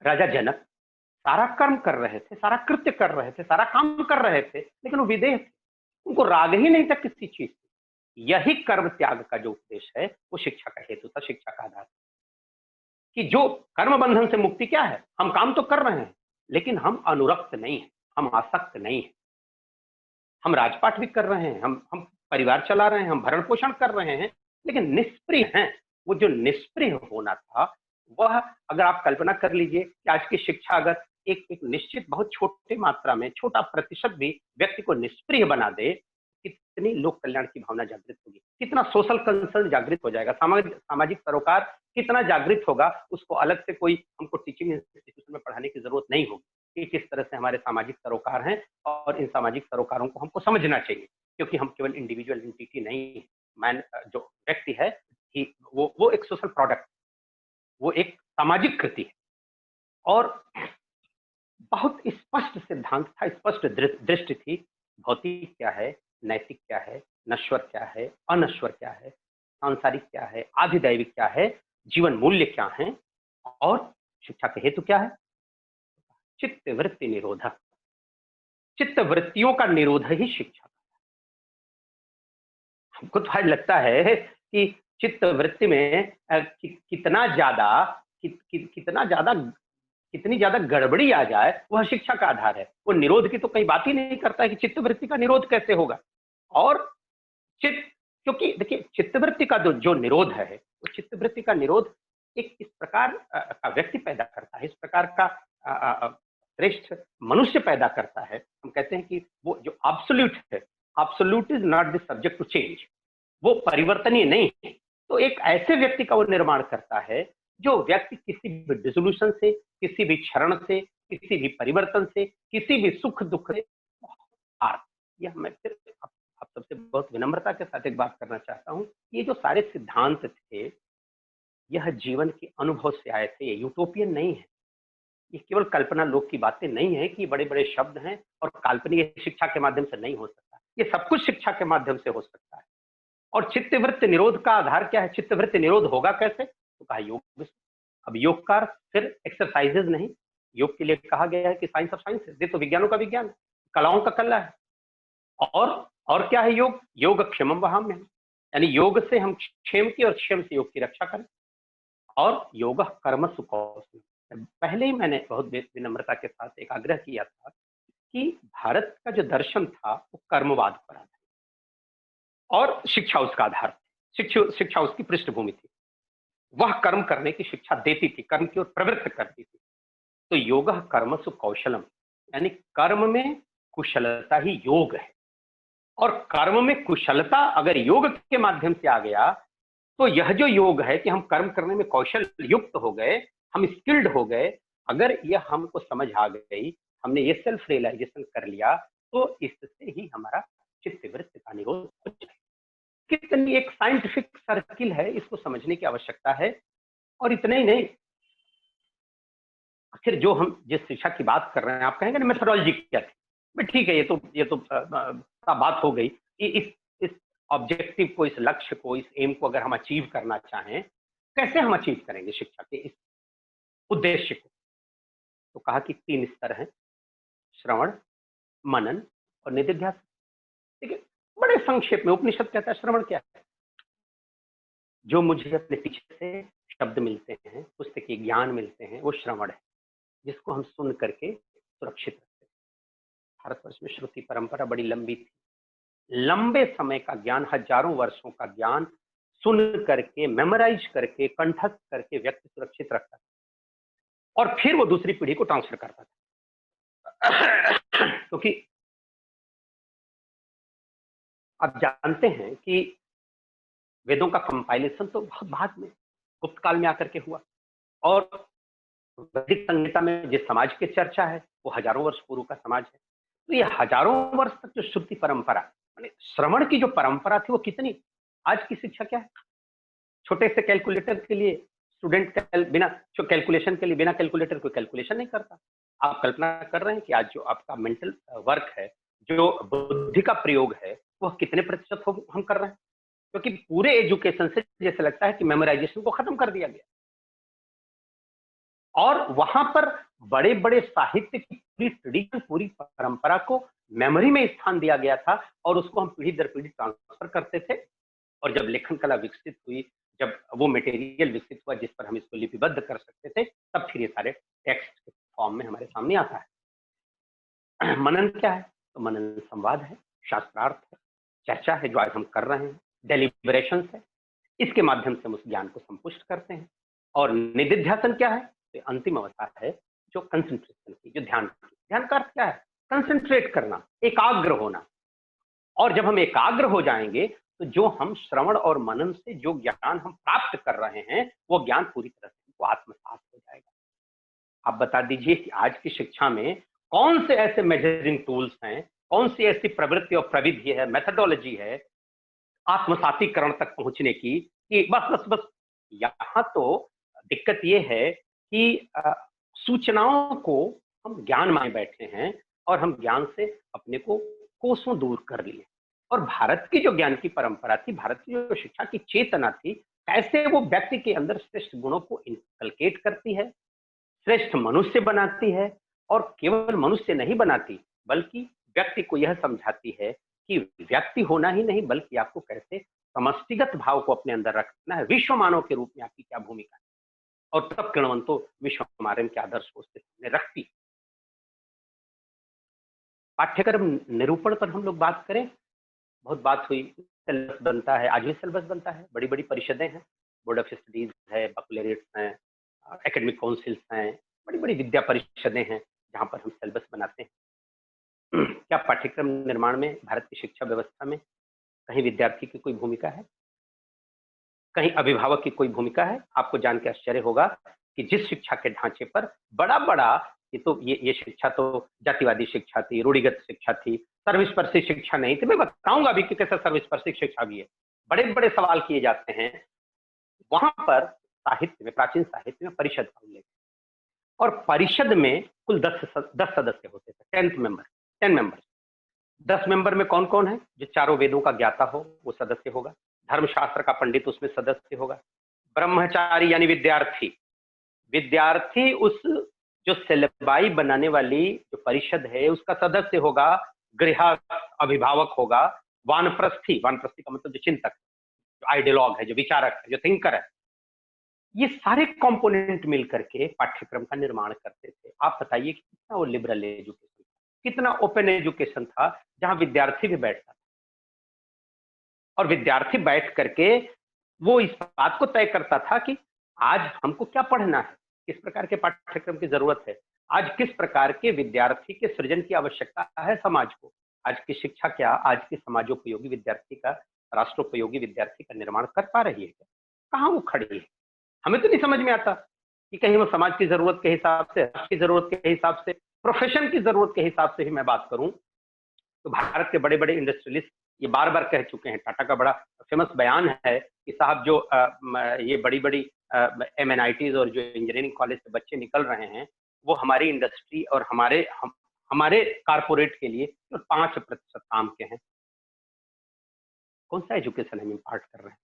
राजा जनक सारा कर्म कर रहे थे, सारा कृत्य कर रहे थे, सारा काम कर रहे थे, लेकिन वो विदेह थे, उनको राग ही नहीं था किसी चीज से। यही कर्म त्याग का जो उपदेश है वो शिक्षा का हेतु था, शिक्षा का आधार। कि जो कर्म बंधन से मुक्ति क्या है, हम काम तो कर रहे हैं लेकिन हम अनुरक्त नहीं है, हम आसक्त नहीं है। हम राजपाट भी कर रहे हैं, हम परिवार चला रहे हैं, हम भरण पोषण कर रहे हैं, लेकिन निष्प्रिय हैं। वो जो निष्प्रिय होना था, वह अगर आप कल्पना कर लीजिए कि आज की शिक्षा अगर एक एक निश्चित बहुत छोटी मात्रा में, छोटा प्रतिशत भी व्यक्ति को निष्प्रिय बना दे, कितनी लोक कल्याण की भावना जागृत होगी, कितना सोशल कंसर्न जागृत हो जाएगा, सामाजिक सरोकार कितना जागृत होगा। उसको अलग से कोई हमको टीचिंग इंस्टीट्यूशन में पढ़ाने की जरूरत नहीं होगी कि किस तरह से हमारे सामाजिक सरोकार हैं, और इन सामाजिक सरोकारों को हमको समझना चाहिए, क्योंकि हम केवल इंडिविजुअल एंटिटी नहीं है। मैन जो व्यक्ति है वो एक सोशल प्रोडक्ट, वो एक सामाजिक कृति है। और बहुत स्पष्ट सिद्धांत था, स्पष्ट दृष्टि थी। भौतिक क्या है, नैतिक क्या है, नश्वर क्या है, अनश्वर क्या है, सांसारिक क्या है, आधिदैविक क्या है, जीवन मूल्य क्या है, और शिक्षा के हेतु क्या है? चित्त वृत्ति निरोध। चित्त वृत्तियों का निरोध ही शिक्षा। हमको तो आज लगता है कि चित्त वृत्ति में कितना ज्यादा कितना ज्यादा कितनी ज्यादा गड़बड़ी आ जाए, वह शिक्षा का आधार है। वो निरोध की तो कई बात ही नहीं करता है कि चित्त वृत्ति का निरोध कैसे होगा। और चित्त, क्योंकि देखिए चित्तवृत्ति का जो निरोध है, वो चित्तवृत्ति का निरोध एक इस प्रकार का व्यक्ति पैदा करता है, इस प्रकार का श्रेष्ठ मनुष्य पैदा करता है। हम कहते हैं कि वो जो एब्सोल्यूट है, absolute is not the subject to change, वो परिवर्तनीय नहीं है। तो एक ऐसे व्यक्ति का वो निर्माण करता है जो व्यक्ति किसी भी डिसोल्यूशन से, किसी भी क्षरण से, किसी भी परिवर्तन से, किसी भी सुख दुख से यह मैं फिर आप सबसे बहुत विनम्रता के साथ एक बात करना चाहता हूं। ये जो सारे सिद्धांत थे, यह जीवन के अनुभव से आए थे, ये यूटोपियन नहीं है, ये केवल कल्पना लोक की बातें नहीं है कि बड़े बड़े शब्द हैं और काल्पनिक शिक्षा के माध्यम से नहीं हो सकता। ये सब कुछ शिक्षा के माध्यम से हो सकता है। और चित्तवृत्ति निरोध का आधार क्या है? चित्तवृत्ति निरोध होगा कैसे? तो कहा योग। अब योग का फिर एक्सरसाइजेज नहीं, योग के लिए कहा गया है कि साइंस ऑफ साइंस है, ये तो विज्ञानों का विज्ञान है, कलाओं का कला है। और क्या है योग? योग क्षेमम वहाम है, यानी योग से हम क्षेम की और क्षेम से योग की रक्षा करें। और योग कर्म सुकौशल। पहले ही मैंने बहुत विनम्रता के साथ एक आग्रह किया था कि भारत का जो दर्शन था वो कर्मवाद पर आधारित, और शिक्षा उसका आधार थी, शिक्षा उसकी पृष्ठभूमि थी। वह कर्म करने की शिक्षा देती थी, कर्म की ओर प्रवृत्त करती थी। तो योग कर्मसु कौशलम, यानी कर्म में कुशलता ही योग है। और कर्म में कुशलता अगर योग के माध्यम से आ गया, तो यह जो योग है कि हम कर्म करने में कौशल युक्त हो गए, हम स्किल्ड हो गए, अगर यह हमको समझ आ गई, हमने ये सेल्फ रियलाइजेशन कर लिया, तो इससे ही हमारा चित्तवृत्ति का निरोध हो जाए। कितनी एक साइंटिफिक सर्किल है, इसको समझने की आवश्यकता है। और इतना ही नहीं, आखिर जो हम जिस शिक्षा की बात कर रहे हैं, आप कहेंगे ना मेथोडोलॉजी क्या थी, ठीक है, ये तो बात हो गई कि इस ऑब्जेक्टिव को, इस लक्ष्य को, इस एम को अगर हम अचीव करना चाहें, कैसे हम अचीव करेंगे शिक्षा के इस उद्देश्य को? तो कहा कि 3 स्तर हैं, श्रवण, मनन और निधिध्यासन। देखिए बड़े संक्षेप में उपनिषद कहता है श्रवण क्या है? जो मुझे अपने पीछे से शब्द मिलते हैं, पुस्तकीय ज्ञान मिलते हैं, वो श्रवण है, जिसको हम सुन करके सुरक्षित रखते हैं। भारतवर्ष में श्रुति परंपरा बड़ी लंबी थी, लंबे समय का ज्ञान, हजारों वर्षों का ज्ञान सुन करके, मेमोराइज करके, कंठस्थ करके व्यक्ति सुरक्षित रखता था, और फिर वो दूसरी पीढ़ी को ट्रांसफर करता था। क्योंकि आप जानते हैं कि वेदों का कंपाइलेशन तो बहुत बाद में, गुप्त काल में आकर के हुआ, और वैदिक संहिता में जिस समाज की चर्चा है वो हजारों वर्ष पूर्व का समाज है। तो ये हजारों वर्ष तक जो श्रुति परंपरा, माने श्रवण की जो परंपरा थी, वो कितनी, आज की शिक्षा क्या है? छोटे से कैलकुलेटर के लिए स्टूडेंट बिना कैलकुलेशन के लिए, बिना कैलकुलेटर कोई कैलकुलेशन नहीं करता। आप कल्पना कर रहे हैं कि आज जो आपका मेंटल वर्क है, जो बुद्धि का प्रयोग है वह कितने प्रतिशत हम कर रहे हैं? क्योंकि पूरे एजुकेशन से जैसे लगता है कि मेमोराइजेशन को खत्म कर दिया गया और वहां पर बड़े बड़े साहित्य की पूरी ट्रेडिशन, पूरी परंपरा को मेमोरी में स्थान दिया गया था और उसको हम पीढ़ी दर पीढ़ी ट्रांसफर करते थे। और जब लेखन कला विकसित हुई, जब वो मटेरियल विकसित हुआ जिस पर हम इसको लिपिबद्ध कर सकते थे, तब फिर ये सारे टेक्स्ट के फॉर्म में हमारे सामने आता है। मनन क्या है? तो मनन संवाद है, शास्त्रार्थ है, चर्चा है जो आज हम कर रहे हैं, डेलिब्रेशन है। इसके माध्यम से हम उस ज्ञान को संपुष्ट करते हैं। और निधिध्यासन क्या है? तो अंतिम अवस्था है जो कंसंट्रेशन की, जो ध्यान की। ध्यान का अर्थ क्या है? कंसंट्रेट करना, एकाग्र होना। और जब हम एकाग्र हो जाएंगे तो जो हम श्रवण और मनन से जो ज्ञान हम प्राप्त कर रहे हैं वो ज्ञान पूरी तरह से हमको आत्मसात हो जाएगा। आप बता दीजिए कि आज की शिक्षा में कौन से ऐसे मेजरिंग टूल्स हैं, कौन सी ऐसी प्रवृत्ति और प्रविधि है, मेथडोलॉजी है आत्मसातीकरण तक पहुंचने की, कि बस बस बस। यहाँ तो दिक्कत ये है कि सूचनाओं को हम ज्ञान माने बैठे हैं और हम ज्ञान से अपने को कोसों दूर कर लिए। और भारत की जो ज्ञान की परंपरा थी, भारत की जो शिक्षा की चेतना थी, कैसे वो व्यक्ति के अंदर श्रेष्ठ गुणों को इनकलकेट करती है, श्रेष्ठ मनुष्य बनाती है। और केवल मनुष्य नहीं बनाती बल्कि व्यक्ति को यह समझाती है कि व्यक्ति होना ही नहीं बल्कि आपको कैसे समष्टिगत भाव को अपने अंदर रखना है, विश्व मानव के रूप में आपकी क्या भूमिका है। और तब किरणवंतो विश्व हमारे के आदर्श को उसके सामने रखती। पाठ्यक्रम निरूपण पर हम लोग बात करें, बहुत बात हुई। सिलेबस बनता है, आज भी सिलेबस बनता है, बड़ी बड़ी परिषदें हैं, बोर्ड ऑफ स्टडीज है, बकलरेट्स हैं, एकेडमिक काउंसिल्स हैं, बड़ी बड़ी विद्या परिषदें हैं जहां पर हम सिलेबस बनाते हैं। क्या पाठ्यक्रम निर्माण में, भारत की शिक्षा व्यवस्था में कहीं विद्यार्थी की कोई भूमिका है? कहीं अभिभावक की कोई भूमिका है? आपको जान के आश्चर्य होगा कि जिस शिक्षा के ढांचे पर बड़ा बड़ा, ये शिक्षा तो जातिवादी शिक्षा थी, रूढ़िगत शिक्षा थी, सर्वस्पर्शी शिक्षा नहीं थी। मैं बताऊंगा अभी कि कैसे सर्वस्पर्शी शिक्षा भी है। बड़े बड़े सवाल किए जाते हैं। वहां पर साहित्य में, प्राचीन साहित्य में परिषद का उल्लेख, और परिषद में कुल 10 सदस्य होते थे, 10 मेंबर। 10 मेंबर में कौन कौन है? जो चारों वेदों का ज्ञाता हो वो सदस्य होगा, धर्मशास्त्र का पंडित उसमें सदस्य होगा, ब्रह्मचारी यानी विद्यार्थी उस जो सिलेबाई बनाने वाली जो परिषद है उसका सदस्य होगा, गृहस्थ अभिभावक होगा, वानप्रस्थी का मतलब जो चिंतक, जो आइडियोलॉग है, जो विचारक है, जो थिंकर है। ये सारे कंपोनेंट मिलकर के पाठ्यक्रम का निर्माण करते थे। आप बताइए कितना वो लिबरल एजुकेशन, कितना ओपन एजुकेशन था, जहां विद्यार्थी भी बैठता था और विद्यार्थी बैठ करके वो इस बात को तय करता था कि आज हमको क्या पढ़ना है, किस प्रकार के पाठ्यक्रम की जरूरत है, आज किस प्रकार के विद्यार्थी के सृजन की आवश्यकता है समाज को, आज की शिक्षा क्या आज के समाजोपयोगी विद्यार्थी का, राष्ट्रोपयोगी विद्यार्थी का निर्माण कर पा रही है? कहाँ वो खड़ी है? हमें तो नहीं समझ में आता कि कहीं वो समाज की जरूरत के हिसाब से, राष्ट्र की जरूरत के हिसाब से, प्रोफेशन की जरूरत के हिसाब से ही मैं बात करूं तो भारत के बड़े बड़े इंडस्ट्रियलिस्ट ये बार बार कह चुके हैं। टाटा का बड़ा फेमस बयान है कि साहब जो ये बड़ी बड़ी MNITs और जो इंजीनियरिंग कॉलेज से बच्चे निकल रहे हैं वो हमारी इंडस्ट्री और हमारे कारपोरेट के लिए 5% काम के हैं। कौन सा एजुकेशन हम इम्पार्ट कर रहे हैं?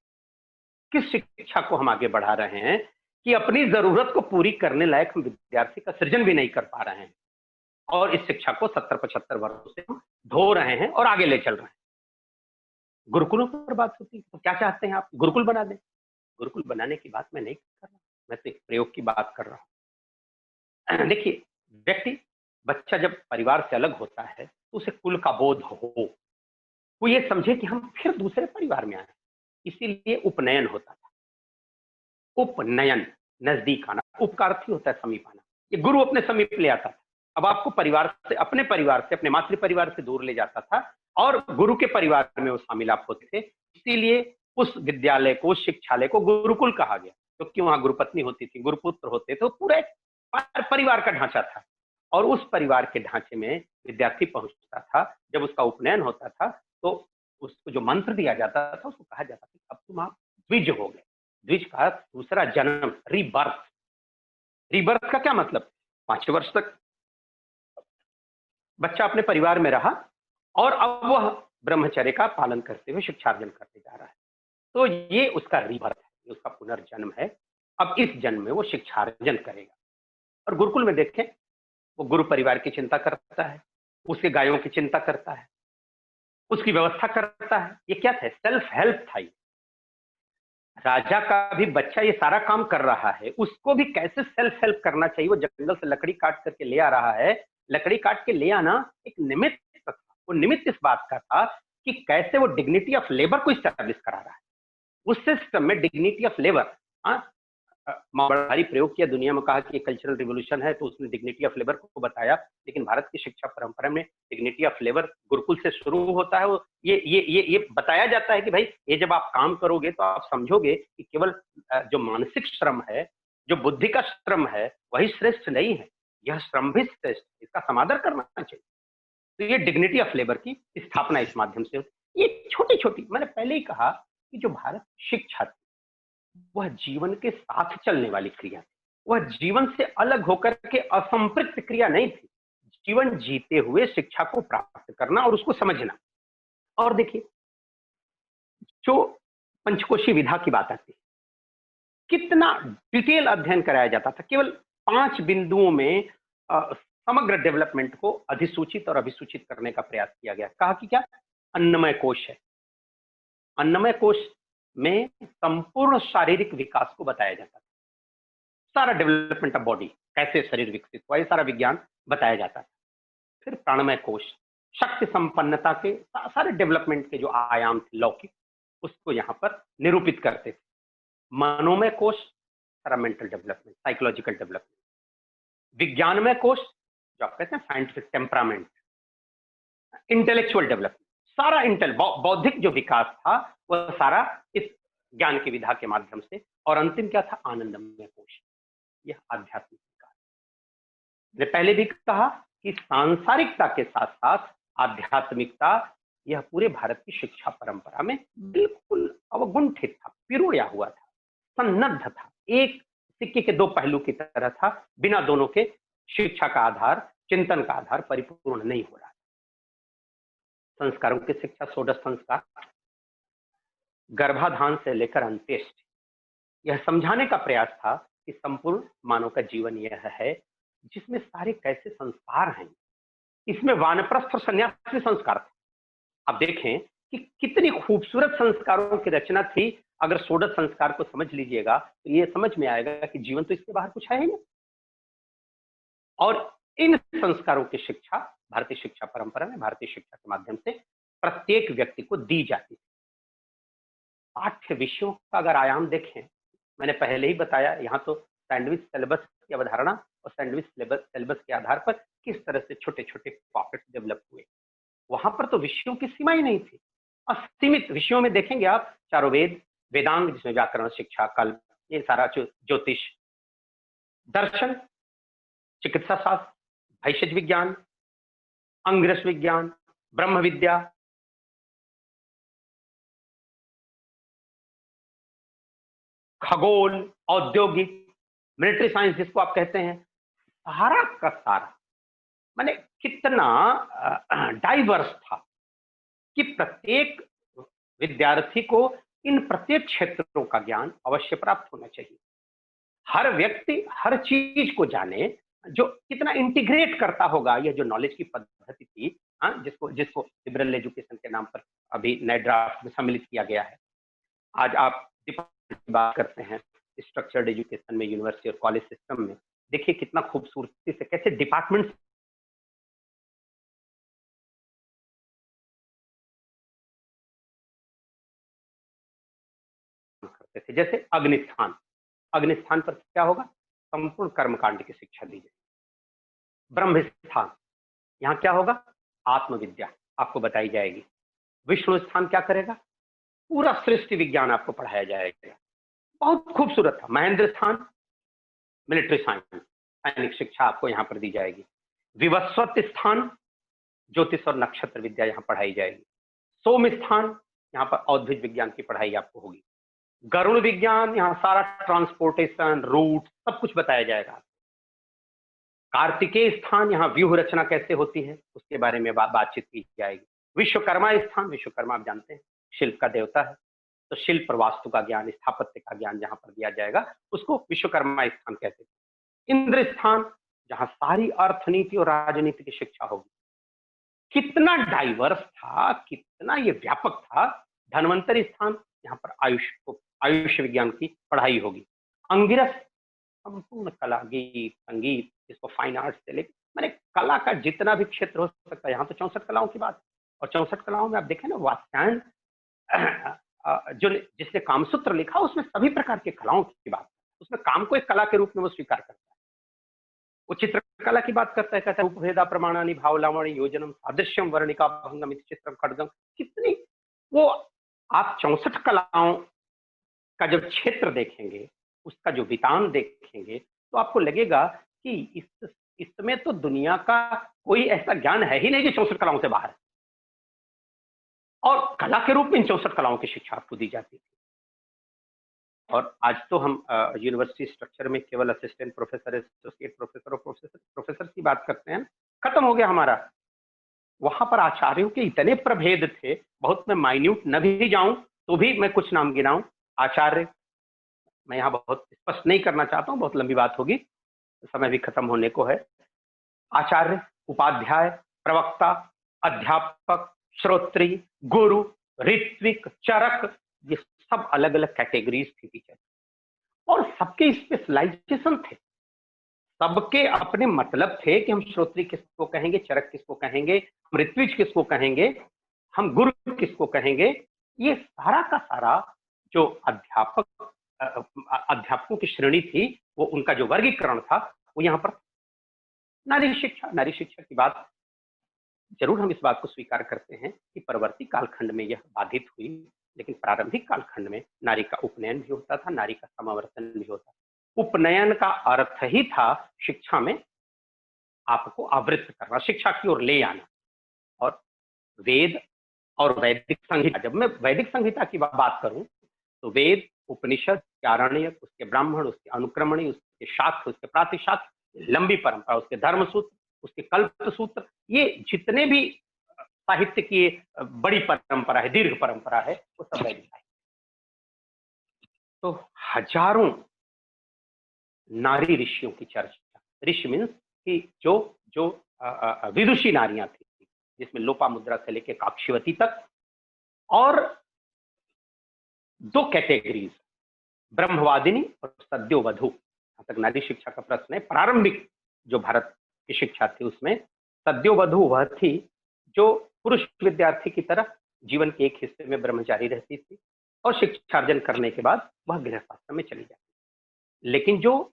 किस शिक्षा को हम आगे बढ़ा रहे हैं कि अपनी जरूरत को पूरी करने लायक हम विद्यार्थी का सृजन भी नहीं कर पा रहे हैं और इस शिक्षा को 70-75 वर्षों से हम धो रहे हैं और आगे ले चल रहे हैं। गुरुकुलों पर बात होती है तो क्या चाहते हैं आप? गुरुकुल बना दें। गुरुकुल बनाने की बात मैं नहीं कर रहा, मैं तो एक प्रयोग की बात कर रहा हूं। देखिए, बच्चा जब परिवार से अलग होता है तो उसे कुल का बोध हो, वो ये समझे कि हम फिर दूसरे परिवार में आए, इसीलिए उपनयन होता था। उपनयन, नजदीक आना, उप का अर्थ ही होता है समीप आना। ये गुरु अपने समीप ले आता था। अब आपको अपने परिवार से, अपने मातृ परिवार से दूर ले जाता था और गुरु के परिवार में वो शामिल आप होते थे। इसीलिए उस विद्यालय को, उस शिक्षालय को गुरुकुल कहा गया, क्योंकि वहां गुरुपत्नी होती थी, गुरुपुत्र होते थे, पूरे परिवार का ढांचा था। और उस परिवार के ढांचे में विद्यार्थी पहुंचता था, जब उसका उपनयन होता था तो उसको जो मंत्र दिया जाता था उसको कहा जाता था अब तुम आप द्विज हो गए। द्विज का दूसरा जन्म, रीबर्थ। रीबर्थ का क्या मतलब? 5 वर्ष तक बच्चा अपने परिवार में रहा और अब वह ब्रह्मचर्य का पालन करते हुए शिक्षार्जन करने जा रहा है। तो ये उसका रीबर्थ है, ये उसका पुनर्जन्म है। अब इस जन्म में वो शिक्षार्जन करेगा। और गुरुकुल में देखें, वो गुरु परिवार की चिंता करता है, उसके गायों की चिंता करता है, उसकी व्यवस्था करता है। ये क्या था? सेल्फ हेल्प था ये। राजा का भी बच्चा ये सारा काम कर रहा है, उसको भी कैसे सेल्फ हेल्प करना चाहिए। वो जंगल से लकड़ी काट करके ले आ रहा है। लकड़ी काट के ले आना एक निमित्त था। वो निमित्त इस बात का था कि कैसे वो डिग्निटी ऑफ लेबर को स्टैब्लिश करा रहा है। उस सिस्टम में डिग्निटी ऑफ लेबर, बड़ा भारी प्रयोग किया दुनिया में, कहा कि ये कल्चरल रिवॉल्यूशन है, तो उसने डिग्निटी ऑफ लेबर को बताया। लेकिन भारत की शिक्षा परंपरा में डिग्निटी ऑफ लेबर गुरुकुल से शुरू होता है। वो ये बताया जाता है कि भाई, ये जब आप काम करोगे तो आप समझोगे कि केवल जो मानसिक श्रम है, जो बुद्धि का श्रम है, वही श्रेष्ठ नहीं है, यह श्रम भी श्रेष्ठ, इसका समादर करना चाहिए। तो ये डिग्निटी ऑफ लेबर की स्थापना इस माध्यम से होती। ये छोटी छोटी, मैंने पहले ही कहा कि जो भारत शिक्षा थी, वह जीवन के साथ चलने वाली क्रिया थी। वह जीवन से अलग होकर के असंपृक्त क्रिया नहीं थी। जीवन जीते हुए शिक्षा को प्राप्त करना और उसको समझना। और देखिए, जो पंचकोशी विधा की बात आती है, कितना डिटेल अध्ययन कराया जाता था। केवल 5 बिंदुओं में समग्र डेवलपमेंट को अधिसूचित और अभिसूचित करने का प्रयास किया गया। कहा कि क्या? अन्नमय कोश है। अन्नमय कोश में संपूर्ण शारीरिक विकास को बताया जाता था। सारा डेवलपमेंट ऑफ बॉडी, कैसे शरीर विकसित हुआ, ये सारा विज्ञान बताया जाता था। फिर प्राणमय कोश, शक्ति संपन्नता के सारे डेवलपमेंट के जो आयाम थे लौकिक, उसको यहाँ पर निरूपित करते थे। मनोमय कोश, सारा मेंटल डेवलपमेंट, साइकोलॉजिकल डेवलपमेंट। विज्ञानमय कोश, जो आप कहते हैं साइंटिफिक टेम्परामेंट, इंटेलेक्चुअल डेवलपमेंट, सारा बौद्धिक जो विकास था वह सारा इस ज्ञान की विधा के माध्यम से। और अंतिम क्या था? आनंदमय कोश, यह आध्यात्मिक विकास। मैंने पहले भी कहा कि सांसारिकता के साथ साथ आध्यात्मिकता, यह पूरे भारत की शिक्षा परंपरा में बिल्कुल अवगुंठित था, पिरोया हुआ था, सन्नद्ध था। एक सिक्के के दो पहलू की तरह था। बिना दोनों के शिक्षा का आधार, चिंतन का आधार परिपूर्ण नहीं हो रहा। संस्कारों की शिक्षा, षोडश संस्कार, गर्भाधान से लेकर अंत्येष्टि, यह समझाने का प्रयास था कि संपूर्ण मानव का जीवन यह है जिसमें सारे कैसे संस्कार हैं। इसमें वानप्रस्थ और सन्यासी संस्कार थे। अब देखें कि कितनी खूबसूरत संस्कारों की रचना थी। अगर षोडश संस्कार को समझ लीजिएगा तो ये समझ में आएगा कि जीवन तो इसके बाहर कुछ है ही नहीं। और इन संस्कारों की शिक्षा भारतीय शिक्षा परंपरा में, भारतीय शिक्षा के माध्यम से प्रत्येक व्यक्ति को दी जाती है। पाठ्य विषयों का अगर आयाम देखें, मैंने पहले ही बताया, यहाँ तो सैंडविच सिलेबस की अवधारणा और सैंडविच सिलेबस के आधार पर किस तरह से छोटे छोटे पॉकेट्स डेवलप हुए। वहां पर तो विषयों की सीमा ही नहीं थी। असीमित विषयों में देखेंगे आप, चारों वेद, वेदांग जिसमें व्याकरण, शिक्षा, कल्प, ये सारा ज्योतिष, दर्शन, चिकित्सा शास्त्र, भैषज विज्ञान, अंगरस विज्ञान, ब्रह्म विद्या, खगोल, औद्योगिक, मिलिट्री साइंस जिसको आप कहते हैं, सारा का सारा, माने कितना डाइवर्स था कि प्रत्येक विद्यार्थी को इन प्रत्येक क्षेत्रों का ज्ञान अवश्य प्राप्त होना चाहिए। हर व्यक्ति हर चीज को जाने, जो कितना इंटीग्रेट करता होगा। यह जो नॉलेज की पद्धति थी, जिसको जिसको लिबरल एजुकेशन के नाम पर अभी नए ड्राफ्ट में सम्मिलित किया गया है। आज आप बात करते हैं स्ट्रक्चर्ड एजुकेशन में, यूनिवर्सिटी और कॉलेज सिस्टम में, देखिए कितना खूबसूरती से कैसे डिपार्टमेंट करते थे। जैसे अग्निस्थान, अग्निस्थान पर क्या होगा? संपूर्ण कर्मकांड की शिक्षा दी जाएगी। ब्रह्मस्थान, यहाँ क्या होगा? आत्मविद्या आपको बताई जाएगी। विष्णु स्थान क्या करेगा? पूरा सृष्टि विज्ञान आपको पढ़ाया जाएगा। बहुत खूबसूरत था। महेंद्र स्थान, मिलिट्री साइंस, सैनिक शिक्षा आपको यहाँ पर दी जाएगी। विवस्वत स्थान, ज्योतिष और नक्षत्र विद्या यहाँ पढ़ाई जाएगी। सोम स्थान, यहाँ पर औद्भिद विज्ञान की पढ़ाई आपको होगी। गरुड़ विज्ञान, यहाँ सारा ट्रांसपोर्टेशन, रूट, सब कुछ बताया जाएगा। कार्तिकेय स्थान, यहाँ व्यूह रचना कैसे होती है उसके बारे में बातचीत की जाएगी। विश्वकर्मा स्थान, विश्वकर्मा आप जानते हैं शिल्प का देवता है, तो शिल्प और वास्तु का ज्ञान, स्थापत्य का ज्ञान जहां पर दिया जाएगा उसको विश्वकर्मा स्थान कहते हैं। इंद्र स्थान, जहां सारी अर्थनीति और राजनीति की शिक्षा होगी। कितना डाइवर्स था, कितना ये व्यापक था। धन्वंतरि स्थान, यहाँ पर आयुष विज्ञान की पढ़ाई होगी। अंगिरस, संपूर्ण कला, गीत, संगीत, इसको फाइन आर्ट्स से लेकर मैंने कला का जितना भी क्षेत्र हो सकता है, यहाँ तो 64 कलाओं की बात है। और 64 कलाओं में आप देखें ना, वात्स्यायन जो जिसने कामसूत्र लिखा उसमें सभी प्रकार की कलाओं की बात, उसमें काम को एक कला के रूप में वो स्वीकार करता है। वो चित्रकला की बात करता है, कहता है उपभेदा प्रमाणानि भाव लावणी योजनम सादृश्यम वर्णिका भंगम चित्रम खड्गम। कितनी वो, आप 64 कलाओं का जब क्षेत्र देखेंगे, उसका जो वितान देखेंगे, तो आपको लगेगा कि इसमें तो दुनिया का कोई ऐसा ज्ञान है ही नहीं जो 64 कलाओं से बाहर है। और कला के रूप में इन 64 कलाओं की शिक्षा आपको दी जाती थी। और आज तो हम यूनिवर्सिटी स्ट्रक्चर में केवल असिस्टेंट प्रोफेसर, एसोसिएट प्रोफेसर और प्रोफेसर की बात करते हैं। खत्म हो गया हमारा। वहां पर आचार्यों के इतने प्रभेद थे, बहुत मैं माइन्यूट न भी जाऊं तो भी मैं कुछ नाम गिनाऊं। आचार्य, मैं यहाँ बहुत स्पष्ट नहीं करना चाहता हूँ, बहुत लंबी बात होगी, समय भी खत्म होने को है। आचार्य, उपाध्याय, प्रवक्ता, अध्यापक, श्रोत्री, गुरु, ऋत्विक, चरक, ये सब अलग अलग कैटेगरीज थी टीचर। और सबके स्पेशलाइजेशन थे, सबके अपने मतलब थे कि हम श्रोत्री किसको कहेंगे, चरक किसको कहेंगे, हम ऋत्विज किसको कहेंगे, हम गुरु किसको कहेंगे। ये सारा का सारा जो अध्यापकों की श्रेणी थी, वो उनका जो वर्गीकरण था वो यहाँ पर। नारी शिक्षा की बात जरूर हम इस बात को स्वीकार करते हैं कि परवर्ती कालखंड में यह बाधित हुई, लेकिन प्रारंभिक कालखंड में नारी का उपनयन भी होता था, नारी का समावर्तन भी होता था। उपनयन का अर्थ ही था शिक्षा में आपको आवृत्त करना, शिक्षा की ओर ले आना। और वेद और वैदिक संहिता, जब मैं वैदिक संहिता की बात करूं तो वेद, उपनिषद, आरण्यक, उसके ब्राह्मण, उसके अनुक्रमणी, उसके शास्त्र, उसके प्रातिशास्त्र, लंबी परंपरा, उसके धर्मसूत्र, उसके कल्प सूत्र, ये जितने भी साहित्य की बड़ी परंपरा है, दीर्घ परंपरा है, वो सब वैदिक है। तो हजारों नारी ऋषियों की चर्चा, ऋषि मीन्स कि जो विदुषी नारियां थी, जिसमें लोपामुद्रा से लेकर काक्षीवती तक, और दो कैटेगरीज, ब्रह्मवादिनी और सद्योवधू। जहां तक नारी शिक्षा का प्रश्न है, प्रारंभिक जो भारत की शिक्षा थी उसमें सद्योवधू वह थी जो पुरुष विद्यार्थी की तरह जीवन के एक हिस्से में ब्रह्मचारी रहती थी और शिक्षार्जन करने के बाद वह गृहस्थाश्रम में चली जाती। लेकिन जो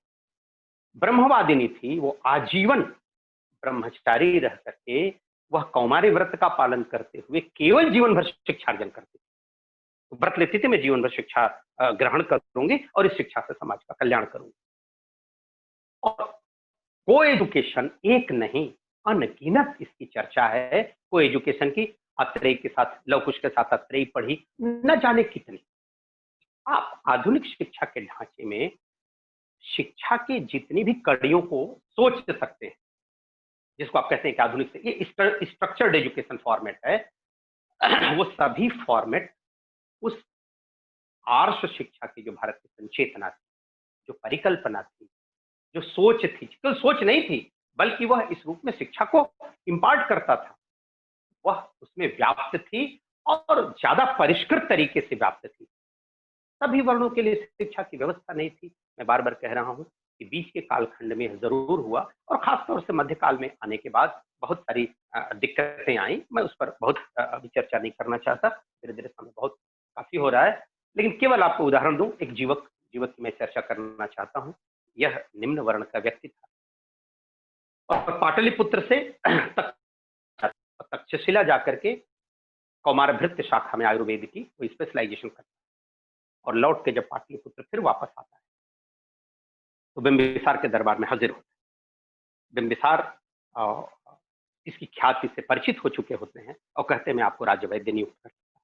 ब्रह्मवादिनी थी वो आजीवन ब्रह्मचारी रह करके वह कौमारी व्रत का पालन करते हुए केवल जीवन भर शिक्षार्जन करती थी। व्रत लेती थी, मैं जीवन भर शिक्षा ग्रहण करूंगी और इस शिक्षा से समाज का कल्याण करूंगी। और को एजुकेशन एक नहीं, अनगिनत इसकी चर्चा है को एजुकेशन की। अत्रेय के साथ, लवकुश के साथ अत्रेय पढ़ी, न जाने कितनी। आप आधुनिक शिक्षा के ढांचे में शिक्षा के जितनी भी कड़ियों को सोच सकते हैं, जिसको आप कहते हैं कि आधुनिक से ये स्ट्रक्चर्ड एजुकेशन फॉर्मेट है, वो सभी फॉर्मेट उस आर्ष शिक्षा की जो भारत की संचेतना थी, जो परिकल्पना थी, जो सोच थी, केवल सोच नहीं थी बल्कि वह इस रूप में शिक्षा को इम्पार्ट करता था, वह उसमें व्याप्त थी और ज्यादा परिष्कृत तरीके से व्याप्त थी। सभी वर्णों के लिए शिक्षा की व्यवस्था नहीं थी। मैं बार बार कह रहा हूं कि बीच के कालखंड में यह जरूर हुआ और खासतौर से मध्यकाल में आने के बाद बहुत सारी दिक्कतें आई। मैं उस पर बहुत अभी चर्चा नहीं करना चाहता, धीरे धीरे समय बहुत काफी हो रहा है, लेकिन केवल आपको उदाहरण दूं, एक युवक की मैं चर्चा करना चाहता हूं। यह निम्न वर्ण का व्यक्ति था और पाटलिपुत्र से तक्षशिला जाकर के कौमारभृत्य शाखा में आयुर्वेद की वो स्पेशलाइजेशन करता है और लौट के जब पाटलिपुत्र फिर वापस आता है तो बिंबिसार के दरबार में हाजिर होता है। बिंबिसार इसकी ख्याति से परिचित हो चुके होते हैं और कहते हैं मैं आपको राज्य वैद्य नियुक्त कर सकता हूं।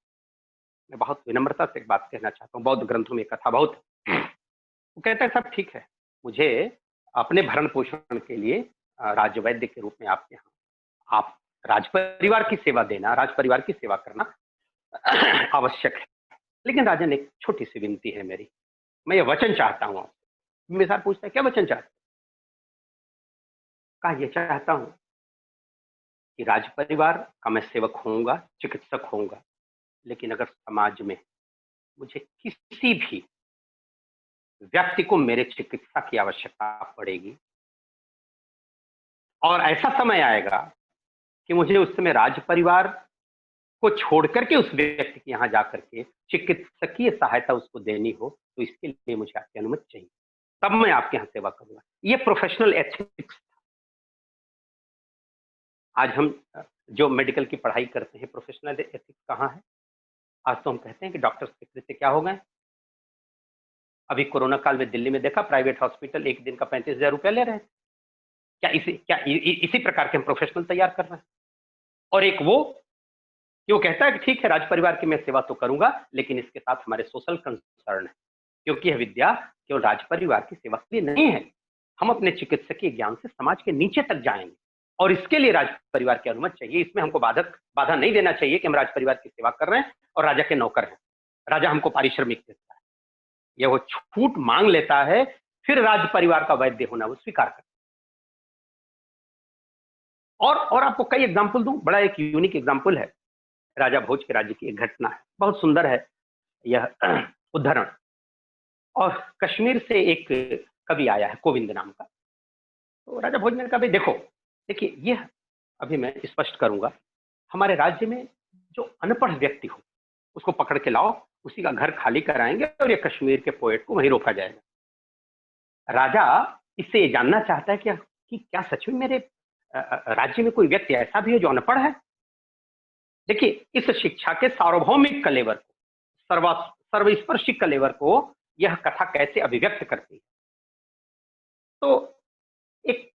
मैं बहुत विनम्रता से एक बात कहना चाहता हूँ, बौद्ध ग्रंथों में कथा बहुत, वो कहता है सब ठीक है, मुझे अपने भरण पोषण के लिए राज्य वैद्य के रूप में आपके यहाँ आप राज परिवार की सेवा देना, राज परिवार की सेवा करना आवश्यक है। लेकिन राजन, एक छोटी सी विनती है मेरी, मैं ये वचन चाहता हूं आपसे। मेरे साथ पूछता है क्या वचन चाहते? कहा ये चाहता हूं कि राज परिवार का मैं सेवक होऊंगा, चिकित्सक होऊंगा, लेकिन अगर समाज में मुझे किसी भी व्यक्ति को मेरे चिकित्सा की आवश्यकता पड़ेगी और ऐसा समय आएगा कि मुझे उस समय राज परिवार को छोड़ करके उस व्यक्ति के यहाँ जाकर के चिकित्सकीय सहायता उसको देनी हो, तो इसके लिए मुझे आपकी अनुमति चाहिए, तब मैं आपके यहाँ सेवा करूंगा। ये प्रोफेशनल एथिक्स। आज हम जो मेडिकल की पढ़ाई करते हैं, प्रोफेशनल एथिक्स कहाँ है? आज तो हम कहते हैं कि डॉक्टर से क्या हो गए। अभी कोरोना काल में दिल्ली में देखा, प्राइवेट हॉस्पिटल एक दिन का 35,000 रुपया ले रहे थे। इसी प्रकार के हम प्रोफेशनल तैयार कर रहे हैं। और एक वो कि वो कहता है कि ठीक है, राज परिवार की मैं सेवा तो करूंगा, लेकिन इसके साथ हमारे सोशल कंसर्न है, क्योंकि यह विद्या केवल राज परिवार की सेवा के लिए नहीं है। हम अपने चिकित्सकीय ज्ञान से समाज के नीचे तक जाएंगे और इसके लिए राज परिवार की अनुमति चाहिए। इसमें हमको बाधा नहीं देना चाहिए कि हम राज परिवार की सेवा कर रहे हैं और राजा के नौकर हैं, राजा हमको पारिश्रमिक देता है। यह वो छूट मांग लेता है, फिर राज परिवार का वैद्य होना वो स्वीकार करता है। और आपको कई एग्जाम्पल दूं, बड़ा एक यूनिक एग्जाम्पल है, राजा भोज के राज्य की एक घटना है, बहुत सुंदर है यह उदाहरण। और कश्मीर से एक कवि आया है गोविंद नाम का। तो राजा भोज ने कहा भाई देखो, देखिए यह अभी मैं स्पष्ट करूंगा, हमारे राज्य में जो अनपढ़ व्यक्ति हो उसको पकड़ के लाओ, उसी का घर खाली कराएंगे और ये कश्मीर के पोएट को वहीं रोका जाएगा। राजा इससे ये जानना चाहता है कि क्या सच में मेरे राज्य में कोई व्यक्ति ऐसा भी है जो अनपढ़ है। देखिए, इस शिक्षा के सार्वभौमिक कलेवर को, सर्वस्पर्शी कलेवर को यह कथा कैसे अभिव्यक्त करती है। तो एक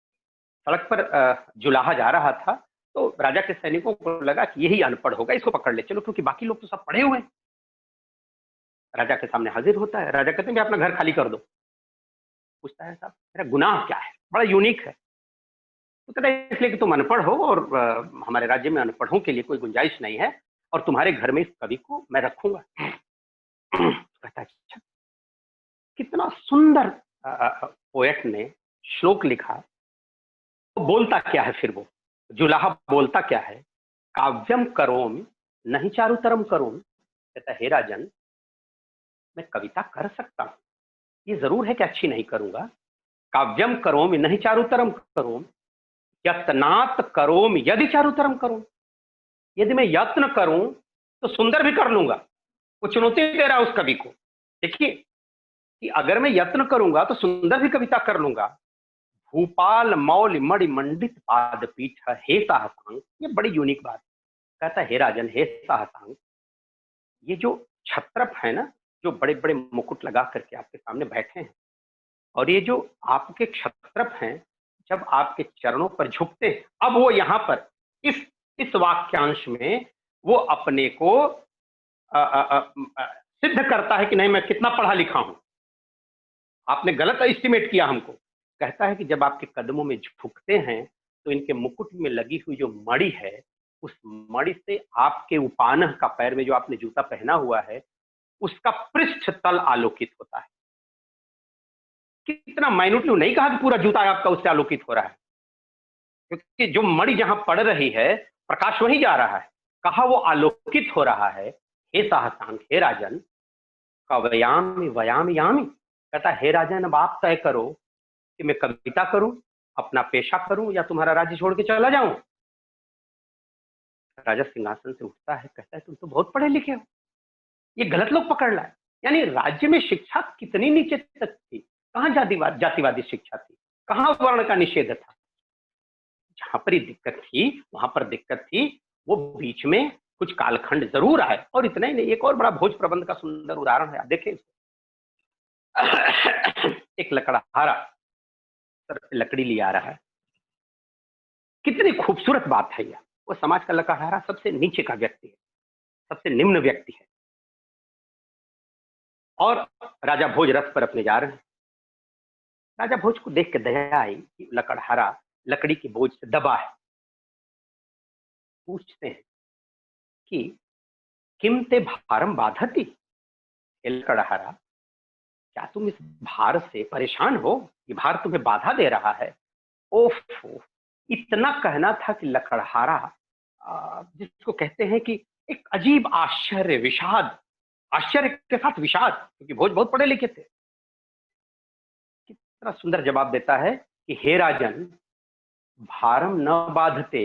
सड़क पर जुलाहा जा रहा था, तो राजा के सैनिकों को लगा कि यही अनपढ़ होगा, इसको पकड़ ले चलो, क्योंकि बाकी लोग तो सब पढ़े हुए हैं। राजा के सामने हाजिर होता है, राजा कहते हैं कि अपना घर खाली कर दो। पूछता है साहब मेरा गुनाह क्या है? बड़ा यूनिक है। तो कहता है इसलिए कि तुम अनपढ़ हो और हमारे राज्य में अनपढ़ों के लिए कोई गुंजाइश नहीं है और तुम्हारे घर में इस कवि को मैं रखूंगा। कहता है अच्छा, कितना सुंदर पोएट ने श्लोक लिखा। वो बोलता क्या है फिर? वो जुलाहा बोलता क्या है? काव्यम करोम नहीं चारुतरम करोम। कहता है हे राजन, मैं कविता कर सकता हूं, ये जरूर है कि अच्छी नहीं करूंगा। काव्यम करोम नहीं चारुतरम करोम, यत्नात् करोम यदि चारुतरम करोम। यदि मैं यत्न करूं तो सुंदर भी कर लूंगा। वो चुनौती दे रहा है उस कवि को। देखिए कि अगर मैं यत्न करूंगा तो सुंदर भी कविता कर लूंगा। भूपाल मौल मणि मंडित पाद पीठ हे साहसांग। ये बड़ी यूनिक बात। कहता है हे राजन, हे साहसांग, ये जो छत्रप है ना, जो बड़े बड़े मुकुट लगा करके आपके सामने बैठे हैं, और ये जो आपके क्षत्रप हैं, जब आपके चरणों पर झुकते हैं, अब वो यहां पर इस वाक्यांश में वो अपने को सिद्ध करता है कि नहीं, मैं कितना पढ़ा लिखा हूं। आपने गलत एस्टिमेट किया हमको। कहता है कि जब आपके कदमों में झुकते हैं तो इनके मुकुट में लगी हुई जो मणि है, उस मणि से आपके उपानह का, पैर में जो आपने जूता पहना हुआ है, उसका पृष्ठ तल आलोकित होता है। कितना माइन्यूटली नहीं कहा कि पूरा जूता आपका उससे आलोकित हो रहा है, क्योंकि जो मणि जहां पड़ रही है प्रकाश वहीं जा रहा है। कहा वो आलोकित हो रहा है। हे साहसांग, हे राजन, कवयामि वयामि यामि। कहता हे राजन, अब आप तय करो कि मैं कविता करूं, अपना पेशा करूं, या तुम्हारा राज्य छोड़ के चला जाऊं। राजा सिंहासन से उठता है, कहता है तुम तो बहुत पढ़े लिखे हो, ये गलत लोग पकड़ लाए। यानी राज्य में शिक्षा कितनी नीचे तक थी। कहां जातिवादी शिक्षा थी, कहां वर्ण का निषेध था। जहां पर दिक्कत थी वहां पर दिक्कत थी। वो बीच में कुछ कालखंड जरूर आए। और इतना ही नहीं, एक और बड़ा भोज प्रबंध का सुंदर उदाहरण है, आप देखिए। एक लकड़हारा सर पे लकड़ी ले आ रहा है। कितनी खूबसूरत बात है यह। वो समाज का लकड़हारा सबसे नीचे का व्यक्ति है, सबसे निम्न व्यक्ति है। और राजा भोज रथ पर अपने जा रहे हैं। राजा भोज को देख के दया आई कि लकड़हारा लकड़ी की बोझ से दबा है। पूछते हैं कि किम ते भारम बाधती, हे लकड़हारा, क्या तुम इस भार से परेशान हो? ये भार तुम्हें बाधा दे रहा है? ओफ! इतना कहना था कि लकड़हारा, जिसको कहते हैं कि एक अजीब आश्चर्य, विषाद, आश्चर्य के साथ विषाद, क्योंकि भोज बहुत पढ़े लिखे थे। कितना सुंदर जवाब देता है कि हे राजन, भारम न बाधते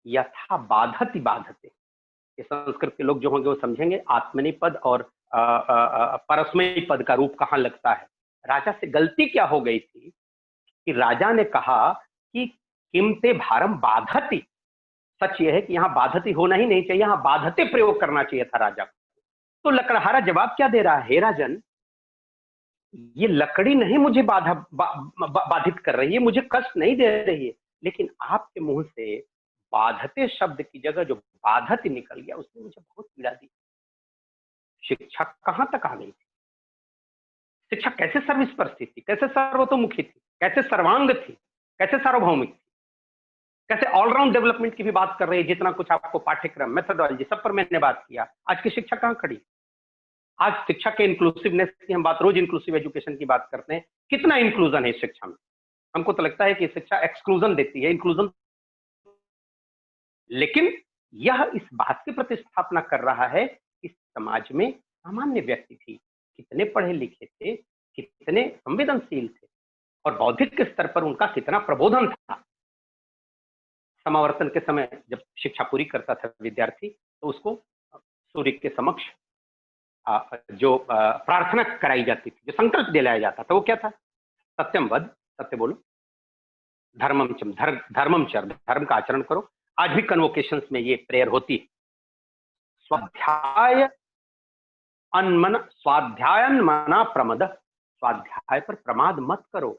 यथा बाधति बाधते। ये संस्कृत के लोग जो होंगे वो समझेंगे आत्मनेय पद और परस्मयी पद का रूप कहाँ लगता है। राजा से गलती क्या हो गई थी कि राजा ने कहा कि किमते भारम बाधति। सच यह है कि यहाँ बाधति होना ही नहीं चाहिए, यहाँ बाधते प्रयोग करना चाहिए था राजा को। तो लकड़हारा जवाब क्या दे रहा है? हे राजन, ये लकड़ी नहीं मुझे बाधित कर रही है, मुझे कष्ट नहीं दे रही है, लेकिन आपके मुंह से बाधते शब्द की जगह जो बाधत निकल गया उसने मुझे बहुत पीड़ा दी। शिक्षा कहां तक आ गई थी? शिक्षा कैसे सर्वस्पर्शी थी, कैसे सर्वतोमुखी थी, कैसे सर्वांग थी, कैसे सार्वभौमिक थी, कैसे ऑलराउंड डेवलपमेंट की भी बात कर रही है। जितना कुछ आपको पाठ्यक्रम, मेथोडोलॉजी, सब पर मैंने बात किया। आज की शिक्षा कहां खड़ी? आज शिक्षा के इंक्लूसिवनेस की हम बात, रोज इंक्लूसिव एजुकेशन की बात करते हैं। कितना इंक्लूजन है इस शिक्षा में? हमको तो लगता है कि शिक्षा एक्सक्लूजन देती है, इंक्लूजन। लेकिन यह इस बात की प्रतिस्थापना कर रहा है कि समाज में सामान्य व्यक्ति थी, कितने पढ़े लिखे थे, कितने संवेदनशील थे, और बौद्धिक स्तर पर उनका कितना प्रबोधन था। समावर्तन के समय जब शिक्षा पूरी करता था विद्यार्थी, तो उसको सूर्य के समक्ष जो प्रार्थना कराई जाती थी, जो संकल्प दिलाया जाता था, वो क्या था? सत्यम वद, सत्य बोलो, धर्मम चर, धर्म का आचरण करो। आज भी कन्वोकेशंस में ये प्रेयर होती है। स्वाध्यायन मना प्रमद, स्वाध्याय पर प्रमाद मत करो।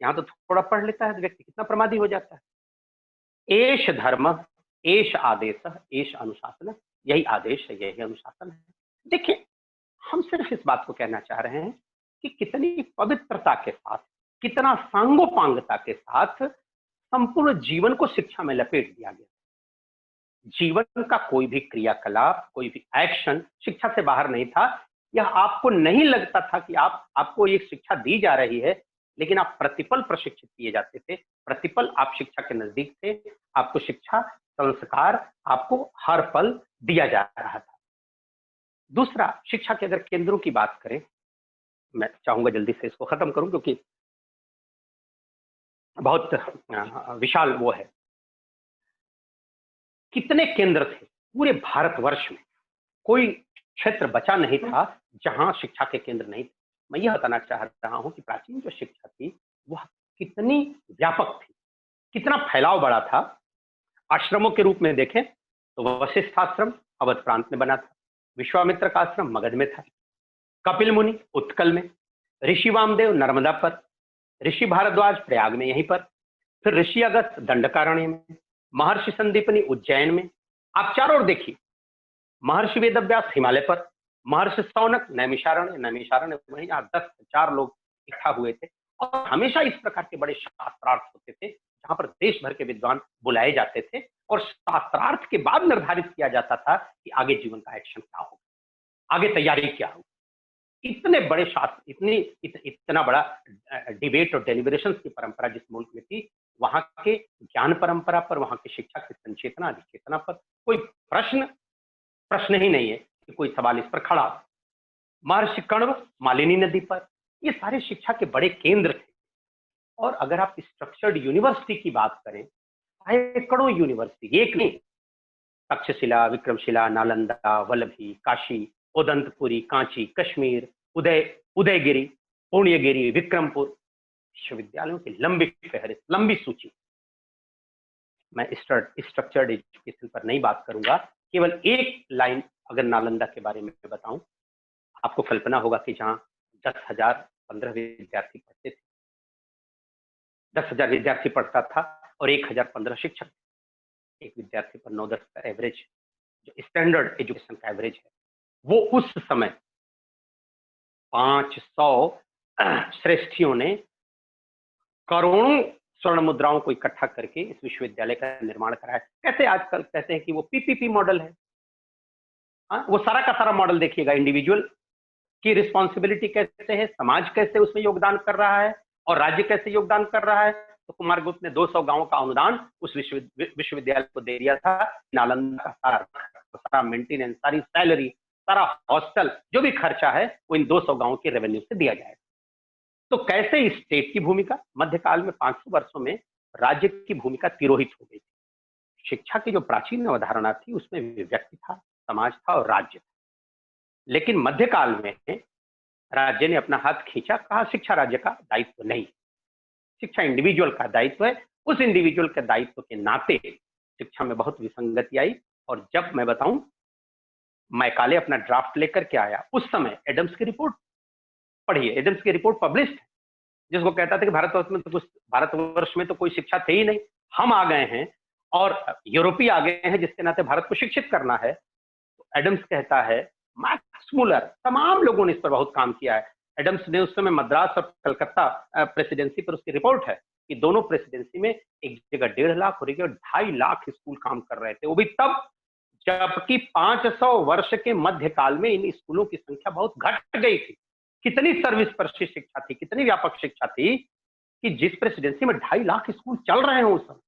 यहां तो थोड़ा पढ़ लेता है व्यक्ति, कितना प्रमादी हो जाता है। एष धर्म, एष आदेश, एष अनुशासन, यही आदेश है, यही अनुशासन है। देखिए, हम सिर्फ इस बात को कहना चाह रहे हैं कि कितनी पवित्रता के साथ, कितना सांगोपांगता के साथ संपूर्ण जीवन को शिक्षा में लपेट दिया गया। जीवन का कोई भी क्रियाकलाप, कोई भी एक्शन शिक्षा से बाहर नहीं था। यह आपको नहीं लगता था कि आपको एक शिक्षा दी जा रही है, लेकिन आप प्रतिपल प्रशिक्षित किए जाते थे। प्रतिपल आप शिक्षा के नजदीक थे, आपको शिक्षा, संस्कार आपको हर पल दिया जा रहा था। दूसरा, शिक्षा के अगर केंद्रों की बात करें, मैं चाहूंगा जल्दी से इसको खत्म करूं क्योंकि बहुत विशाल वो है। कितने केंद्र थे पूरे भारतवर्ष में? कोई क्षेत्र बचा नहीं था जहां शिक्षा के केंद्र नहीं थे। मैं यह बताना चाह रहा हूं कि प्राचीन जो शिक्षा थी वह कितनी व्यापक थी, कितना फैलाव बड़ा था। आश्रमों के रूप में देखें तो वशिष्ठ आश्रम अवध प्रांत में बना था, विश्वामित्र का आश्रम मगध में था, कपिल मुनि उत्कल में, ऋषि वामदेव नर्मदा पर, ऋषि भारद्वाज प्रयाग में यहीं पर, फिर ऋषि अगस्त दंडकारण्य में, महर्षि संदीपनी उज्जैन में। आप चारों ओर देखिए, महर्षि वेदव्यास हिमालय पर, महर्षि सौनक नैमिषारण्य वहीं 10,000 लोग इकट्ठा हुए थे। और हमेशा इस प्रकार के बड़े शास्त्रार्थ होते थे जहां पर देश भर के विद्वान बुलाए जाते थे, और शास्त्रार्थ के बाद निर्धारित किया जाता था कि आगे जीवन का एक्शन क्या होगा, आगे तैयारी क्या होगी। इतने बड़े शास्त्र, इतना बड़ा डिबेट और डेलिब्रेशन की परंपरा जिस मुल्क में थी, वहां के ज्ञान परंपरा पर, वहां की शिक्षा की संचेतना अधिचेतना पर कोई प्रश्न ही नहीं है कि कोई सवाल इस पर खड़ा हो। महर्षि कण्व मालिनी नदी पर, ये सारे शिक्षा के बड़े केंद्र थे। और अगर आप स्ट्रक्चर्ड यूनिवर्सिटी की बात करें, सैकड़ों यूनिवर्सिटी, एक नहीं, तक्षशिला, विक्रमशिला, नालंदा, वल्लभी, काशी, उदंतपुरी, कांची, कश्मीर, उदयगिरी, पूर्णियागिरी, विक्रमपुर, विश्वविद्यालयों की लंबी फहरिस्त, लंबी सूची। मैं स्ट्रक्चर्ड एजुकेशन पर नहीं बात करूंगा, केवल एक लाइन अगर नालंदा के बारे में बताऊं, आपको कल्पना होगा कि जहां 10,015 विद्यार्थी पढ़ते थे, 10,000 विद्यार्थी पढ़ता था और 1,015 शिक्षक, एक विद्यार्थी पर 9-10 का एवरेज, जो स्टैंडर्ड एजुकेशन का एवरेज है, वो उस समय 500 श्रेष्ठियों ने करोड़ों स्वर्ण मुद्राओं को इकट्ठा करके इस विश्वविद्यालय का निर्माण कराया। कैसे आजकल कहते हैं कि वो पीपीपी मॉडल है। वो सारा का सारा मॉडल देखिएगा, इंडिविजुअल की रिस्पॉन्सिबिलिटी कैसे है, समाज कैसे उसमें योगदान कर रहा है और राज्य कैसे योगदान कर रहा है। तो कुमार गुप्त ने 200 गांवों का अनुदान उस विश्वविद्यालय को दे दिया था। नालंदा का सारा मेंटेनेंस, सारी सैलरी, सारा हॉस्टल, जो भी खर्चा है वो इन 200 गांवों के रेवेन्यू से दिया जाएगा। तो कैसे स्टेट की भूमिका मध्यकाल में 500 वर्षों में राज्य की भूमिका तिरोहित हो गई। शिक्षा की जो प्राचीन अवधारणा थी उसमें व्यक्ति था, समाज था और राज्य था। लेकिन मध्यकाल में राज्य ने अपना हाथ खींचा, कहा शिक्षा राज्य का दायित्व नहीं, शिक्षा इंडिविजुअल का दायित्व है। उस इंडिविजुअल के दायित्व के नाते शिक्षा में बहुत विसंगति आई। और जब मैं बताऊं, मैकाले अपना ड्राफ्ट लेकर के आया, उस समय एडम्स की रिपोर्ट पढ़िए, एडम्स की रिपोर्ट पब्लिश है, जिसको कहता था कि भारतवर्ष में तो कोई शिक्षा थे ही नहीं, हम आ गए हैं और यूरोपीय आ गए हैं जिसके नाते भारत को शिक्षित करना है। तो एडम्स कहता है, मैक्स मुलर, तमाम लोगों ने इस पर बहुत काम किया है। एडम्स ने उस समय मद्रास और कलकत्ता प्रेसिडेंसी पर उसकी रिपोर्ट है कि दोनों प्रेसिडेंसी में एक जगह 1.5 लाख और एक जगह 2.5 लाख स्कूल काम कर रहे थे, वो भी तब जबकि 500 वर्ष के मध्यकाल में इन स्कूलों की संख्या बहुत घट गई थी। कितनी सर्विस परस्ती शिक्षा थी, कितनी व्यापक शिक्षा थी कि जिस प्रेसिडेंसी में 2.5 लाख स्कूल चल रहे हैं उस समय,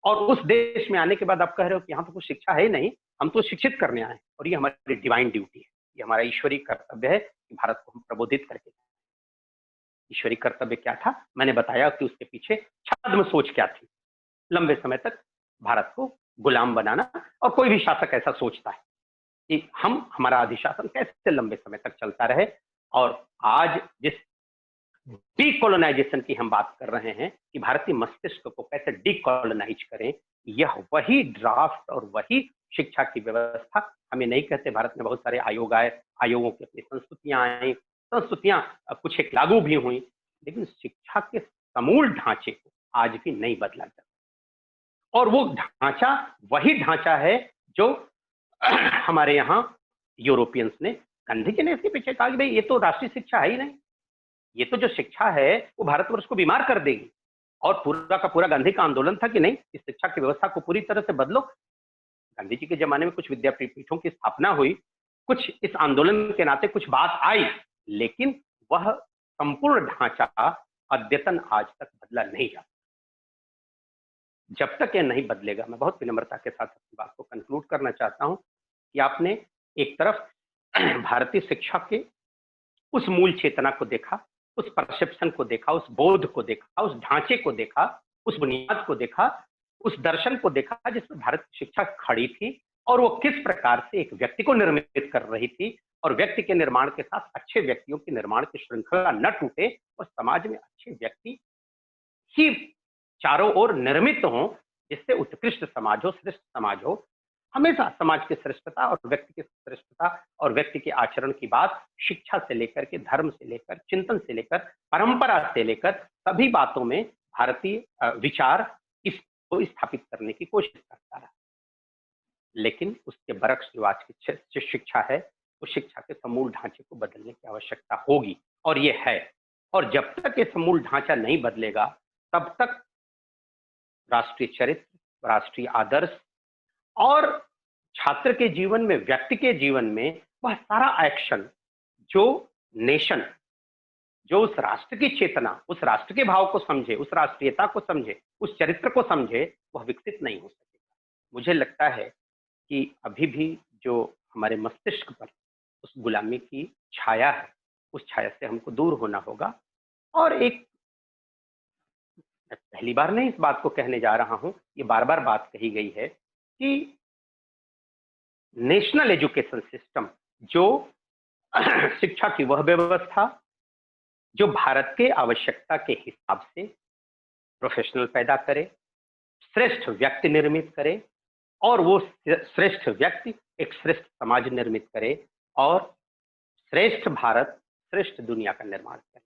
और उस देश में आने के बाद आप कह रहे हो कि यहाँ तो कुछ शिक्षा है ही नहीं, हम तो शिक्षित करने आए। और ये हमारी डिवाइन ड्यूटी है, ये हमारा ईश्वरीय कर्तव्य है कि भारत को हम प्रबोधित करके। ईश्वरीय कर्तव्य क्या था, मैंने बताया कि उसके पीछे छद्म सोच क्या थी। लंबे समय तक भारत को गुलाम बनाना, और कोई भी शासक ऐसा सोचता है कि हमारा अधिशासन कैसे लंबे समय तक चलता रहे। और आज जिस डीकोलोनाइजेशन की हम बात कर रहे हैं कि भारतीय मस्तिष्क को कैसे डीकोलोनाइज करें, यह वही ड्राफ्ट और वही शिक्षा की व्यवस्था। हम ये नहीं कहते भारत में बहुत सारे आयोग आए, आयोगों की अपनी संस्तुतियां आई, संस्तुतियां कुछ एक लागू भी हुई, लेकिन शिक्षा के समूल ढांचे को आज भी नहीं बदला जाता। और वो ढांचा वही ढांचा है जो हमारे यहाँ यूरोपियंस ने, गांधी जी ने इसके पीछे कहा कि भाई ये तो राष्ट्रीय शिक्षा है ही नहीं, ये तो जो शिक्षा है वो भारतवर्ष को बीमार कर देगी। और पूरा का पूरा गांधी का आंदोलन था कि नहीं, इस शिक्षा की व्यवस्था को पूरी तरह से बदलो। गांधी जी के जमाने में कुछ विद्यापीठों की स्थापना हुई, कुछ इस आंदोलन के नाते कुछ बात आई, लेकिन वह संपूर्ण ढांचा अद्यतन आज तक बदला नहीं जा। जब तक यह नहीं बदलेगा, मैं बहुत विनम्रता के साथ अपनी बात को कंक्लूड करना चाहता हूं कि आपने एक तरफ भारतीय शिक्षा के उस मूल चेतना को देखा, उस परसेप्शन को देखा, उस बोध को देखा, उस ढांचे को देखा, उस बुनियाद को देखा, उस दर्शन को देखा जिसमें भारत की शिक्षा खड़ी थी और वो किस प्रकार से एक व्यक्ति को निर्मित कर रही थी, और व्यक्ति के निर्माण के साथ अच्छे व्यक्तियों के निर्माण की श्रृंखला न टूटे और समाज में अच्छे व्यक्ति ही चारों ओर निर्मित हों, जिससे उत्कृष्ट समाज हो, श्रेष्ठ समाज हो। हमेशा समाज की श्रेष्ठता और व्यक्ति की श्रेष्ठता और व्यक्ति के आचरण की बात शिक्षा से लेकर के, धर्म से लेकर, चिंतन से लेकर, परंपरा से लेकर सभी बातों में भारतीय विचार इसको स्थापित करने की कोशिश करता रहा। लेकिन उसके बरक्स जो आज की शिक्षा है, उस शिक्षा के समूल ढांचे को बदलने की आवश्यकता होगी, और ये है। और जब तक ये समूल ढांचा नहीं बदलेगा, तब तक राष्ट्रीय चरित्र, राष्ट्रीय आदर्श और छात्र के जीवन में, व्यक्ति के जीवन में वह सारा एक्शन जो नेशन, जो उस राष्ट्र की चेतना, उस राष्ट्र के भाव को समझे, उस राष्ट्रीयता को समझे, उस चरित्र को समझे, वह विकसित नहीं हो सकेगा। मुझे लगता है कि अभी भी जो हमारे मस्तिष्क पर उस गुलामी की छाया है, उस छाया से हमको दूर होना होगा। और एक, पहली बार नहीं इस बात को कहने जा रहा हूं, ये बार बार बात कही गई है कि नेशनल एजुकेशन सिस्टम, जो शिक्षा की वह व्यवस्था जो भारत के आवश्यकता के हिसाब से प्रोफेशनल पैदा करे, श्रेष्ठ व्यक्ति निर्मित करे, और वो श्रेष्ठ व्यक्ति एक श्रेष्ठ समाज निर्मित करे, और श्रेष्ठ भारत, श्रेष्ठ दुनिया का निर्माण करे।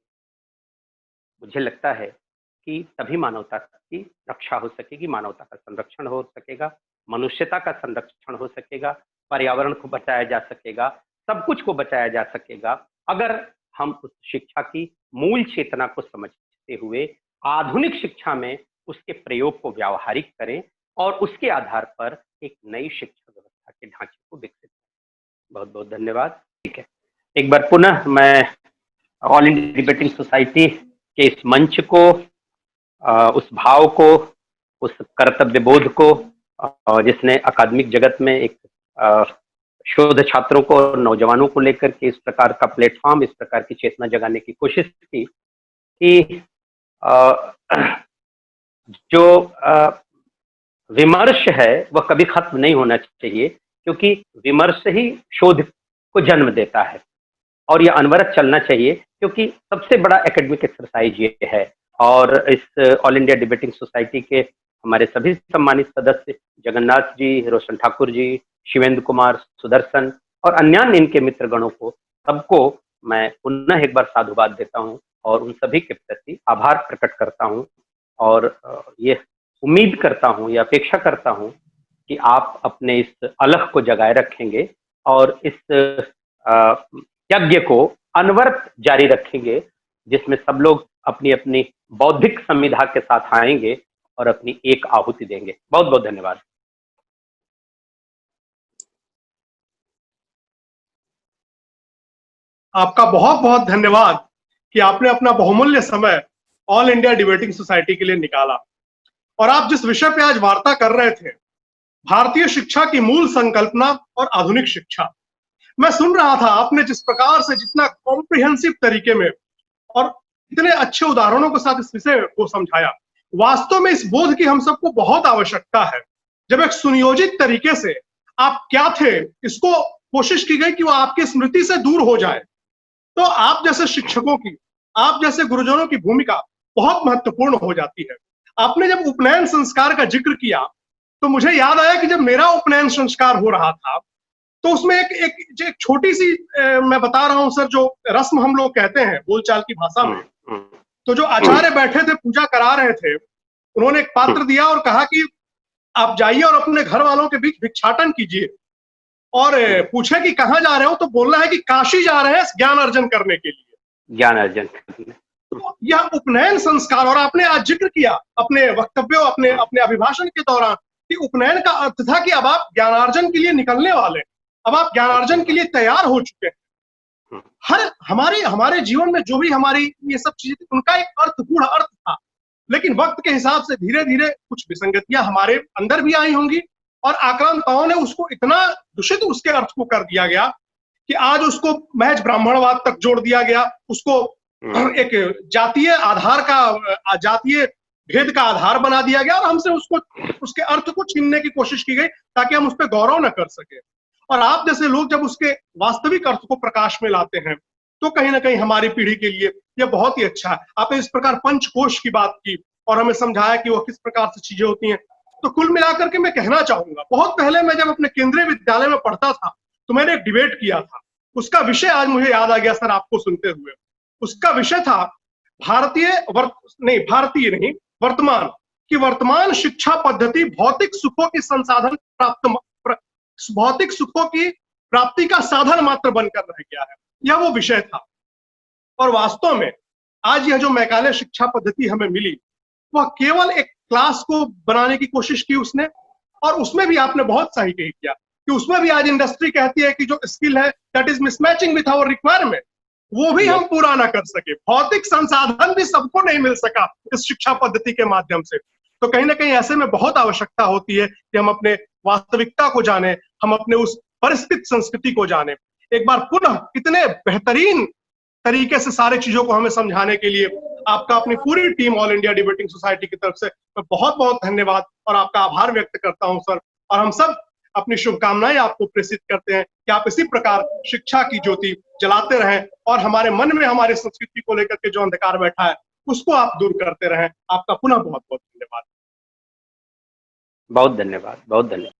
मुझे लगता है कि तभी मानवता की रक्षा हो सकेगी, मानवता का संरक्षण हो सकेगा, मनुष्यता का संरक्षण हो सकेगा, पर्यावरण को बचाया जा सकेगा, सब कुछ को बचाया जा सकेगा, अगर हम उस शिक्षा की मूल चेतना को समझते हुए आधुनिक शिक्षा में उसके प्रयोग को व्यावहारिक करें और उसके आधार पर एक नई शिक्षा व्यवस्था के ढांचे को विकसित करें। बहुत बहुत धन्यवाद। ठीक है, एक बार पुनः मैं ऑल इंडिया डिबेटिंग सोसाइटी के इस मंच को, उस भाव को, उस कर्तव्य बोध को, जिसने अकादमिक जगत में एक शोध छात्रों को और नौजवानों को लेकर के इस प्रकार का प्लेटफॉर्म, इस प्रकार की चेतना जगाने की कोशिश की कि जो विमर्श है वह कभी खत्म नहीं होना चाहिए, क्योंकि विमर्श ही शोध को जन्म देता है और यह अनवरत चलना चाहिए, क्योंकि सबसे बड़ा एकेडमिक एक्सरसाइज ये है। और इस ऑल इंडिया डिबेटिंग सोसाइटी के हमारे सभी सम्मानित सदस्य जगन्नाथ जी, रोशन ठाकुर जी, शिवेंद्र कुमार, सुदर्शन और अन्य इनके मित्रगणों को, सबको मैं पुनः एक बार साधुवाद देता हूं और उन सभी के प्रति आभार प्रकट करता हूं और ये उम्मीद करता हूं या अपेक्षा करता हूं कि आप अपने इस अलख को जगाए रखेंगे और इस यज्ञ को अनवरत जारी रखेंगे, जिसमें सब लोग अपनी अपनी बौद्धिक संविधा के साथ आएंगे और अपनी एक आहुति देंगे। बहुत बहुत धन्यवाद। आपका बहुत बहुत धन्यवाद कि आपने अपना बहुमूल्य समय ऑल इंडिया डिबेटिंग सोसाइटी के लिए निकाला और आप जिस विषय पे आज वार्ता कर रहे थे, भारतीय शिक्षा की मूल संकल्पना और आधुनिक शिक्षा, मैं सुन रहा था आपने जिस प्रकार से, जितना कॉम्प्रिहेंसिव तरीके में और इतने अच्छे उदाहरणों के साथ इस विषय को समझाया। वास्तव में इस बोध की हम सबको बहुत आवश्यकता है। जब एक सुनियोजित तरीके से आप क्या थे इसको कोशिश की गई कि वो आपकी स्मृति से दूर हो जाए, तो आप जैसे शिक्षकों की, आप जैसे गुरुजनों की भूमिका बहुत महत्वपूर्ण हो जाती है। आपने जब उपनयन संस्कार का जिक्र किया तो मुझे याद आया कि जब मेरा उपनयन संस्कार हो रहा था तो उसमें एक छोटी सी मैं बता रहा हूं सर, जो रस्म हम लोग कहते हैं बोलचाल की भाषा में, तो जो आचार्य बैठे थे पूजा करा रहे थे, उन्होंने एक पात्र दिया और कहा कि आप जाइए और अपने घर वालों के बीच भिक्षाटन कीजिए और पूछे कि कहाँ जा रहे हो, तो बोलना है कि काशी जा रहे हैं ज्ञान अर्जन करने के लिए। ज्ञान अर्जन करने, तो यह उपनयन संस्कार, और आपने आज जिक्र किया अपने वक्तव्यों, अपने अभिभाषण के दौरान कि उपनयन का अर्थ था कि अब आप ज्ञानार्जन के लिए निकलने वाले, अब आप ज्ञानार्जन के लिए तैयार हो चुके हैं। हर हमारे जीवन में जो भी हमारी ये सब चीजें थी, उनका एक अर्थपूर्ण अर्थ था, लेकिन वक्त के हिसाब से धीरे धीरे कुछ विसंगतियां हमारे अंदर भी आई होंगी और आक्रांताओं ने उसको इतना दूषित उसके अर्थ को कर दिया गया कि आज उसको महज ब्राह्मणवाद तक जोड़ दिया गया, उसको एक जातीय आधार का, जातीय भेद का आधार बना दिया गया और हमसे उसके अर्थ को छीनने की कोशिश की गई ताकि हम उस पर गौरव न कर सके। और आप जैसे लोग जब उसके वास्तविक अर्थ को प्रकाश में लाते हैं तो कहीं ना कहीं हमारी पीढ़ी के लिए यह बहुत ही अच्छा है। आपने इस प्रकार पंचकोश की बात की और हमें समझाया कि वो किस प्रकार से चीजें होती हैं। तो कुल मिलाकर के मैं कहना चाहूंगा, बहुत पहले मैं जब अपने केंद्रीय विद्यालय में पढ़ता था तो मैंने एक डिबेट किया था, उसका विषय आज मुझे याद आ गया सर आपको सुनते हुए। उसका विषय था वर्तमान शिक्षा पद्धति भौतिक सुखों की प्राप्ति का साधन मात्र बनकर रह गया है, यह वो विषय था। और वास्तव में आज यह जो मैकाले शिक्षा पद्धति हमें मिली, वह केवल एक क्लास को बनाने की कोशिश की उसने, और उसमें भी आपने बहुत सही किया कि उसमें भी आज इंडस्ट्री कहती है कि जो स्किल है that is mismatching with our requirement, वो भी हम पूरा ना कर सके। भौतिक संसाधन भी सबको नहीं मिल सका इस शिक्षा पद्धति के माध्यम से। तो कहीं ना कहीं ऐसे में बहुत आवश्यकता होती है कि हम अपने वास्तविकता को जाने, हम अपने उस परिस्थिति संस्कृति को जाने। एक बार पुनः इतने बेहतरीन तरीके से सारी चीजों को हमें समझाने के लिए आपका अपनी पूरी team all India debating society की तरफ से मैं बहुत बहुत धन्यवाद और आपका आभार व्यक्त करता हूं सर। और हम सब अपनी शुभकामनाएं आपको प्रेषित करते हैं कि आप इसी प्रकार शिक्षा की ज्योति जलाते रहें और हमारे मन में हमारी संस्कृति को लेकर के जो अंधकार बैठा है उसको आप दूर करते रहें। आपका पुनः बहुत बहुत धन्यवाद। बहुत धन्यवाद, बहुत धन्यवाद।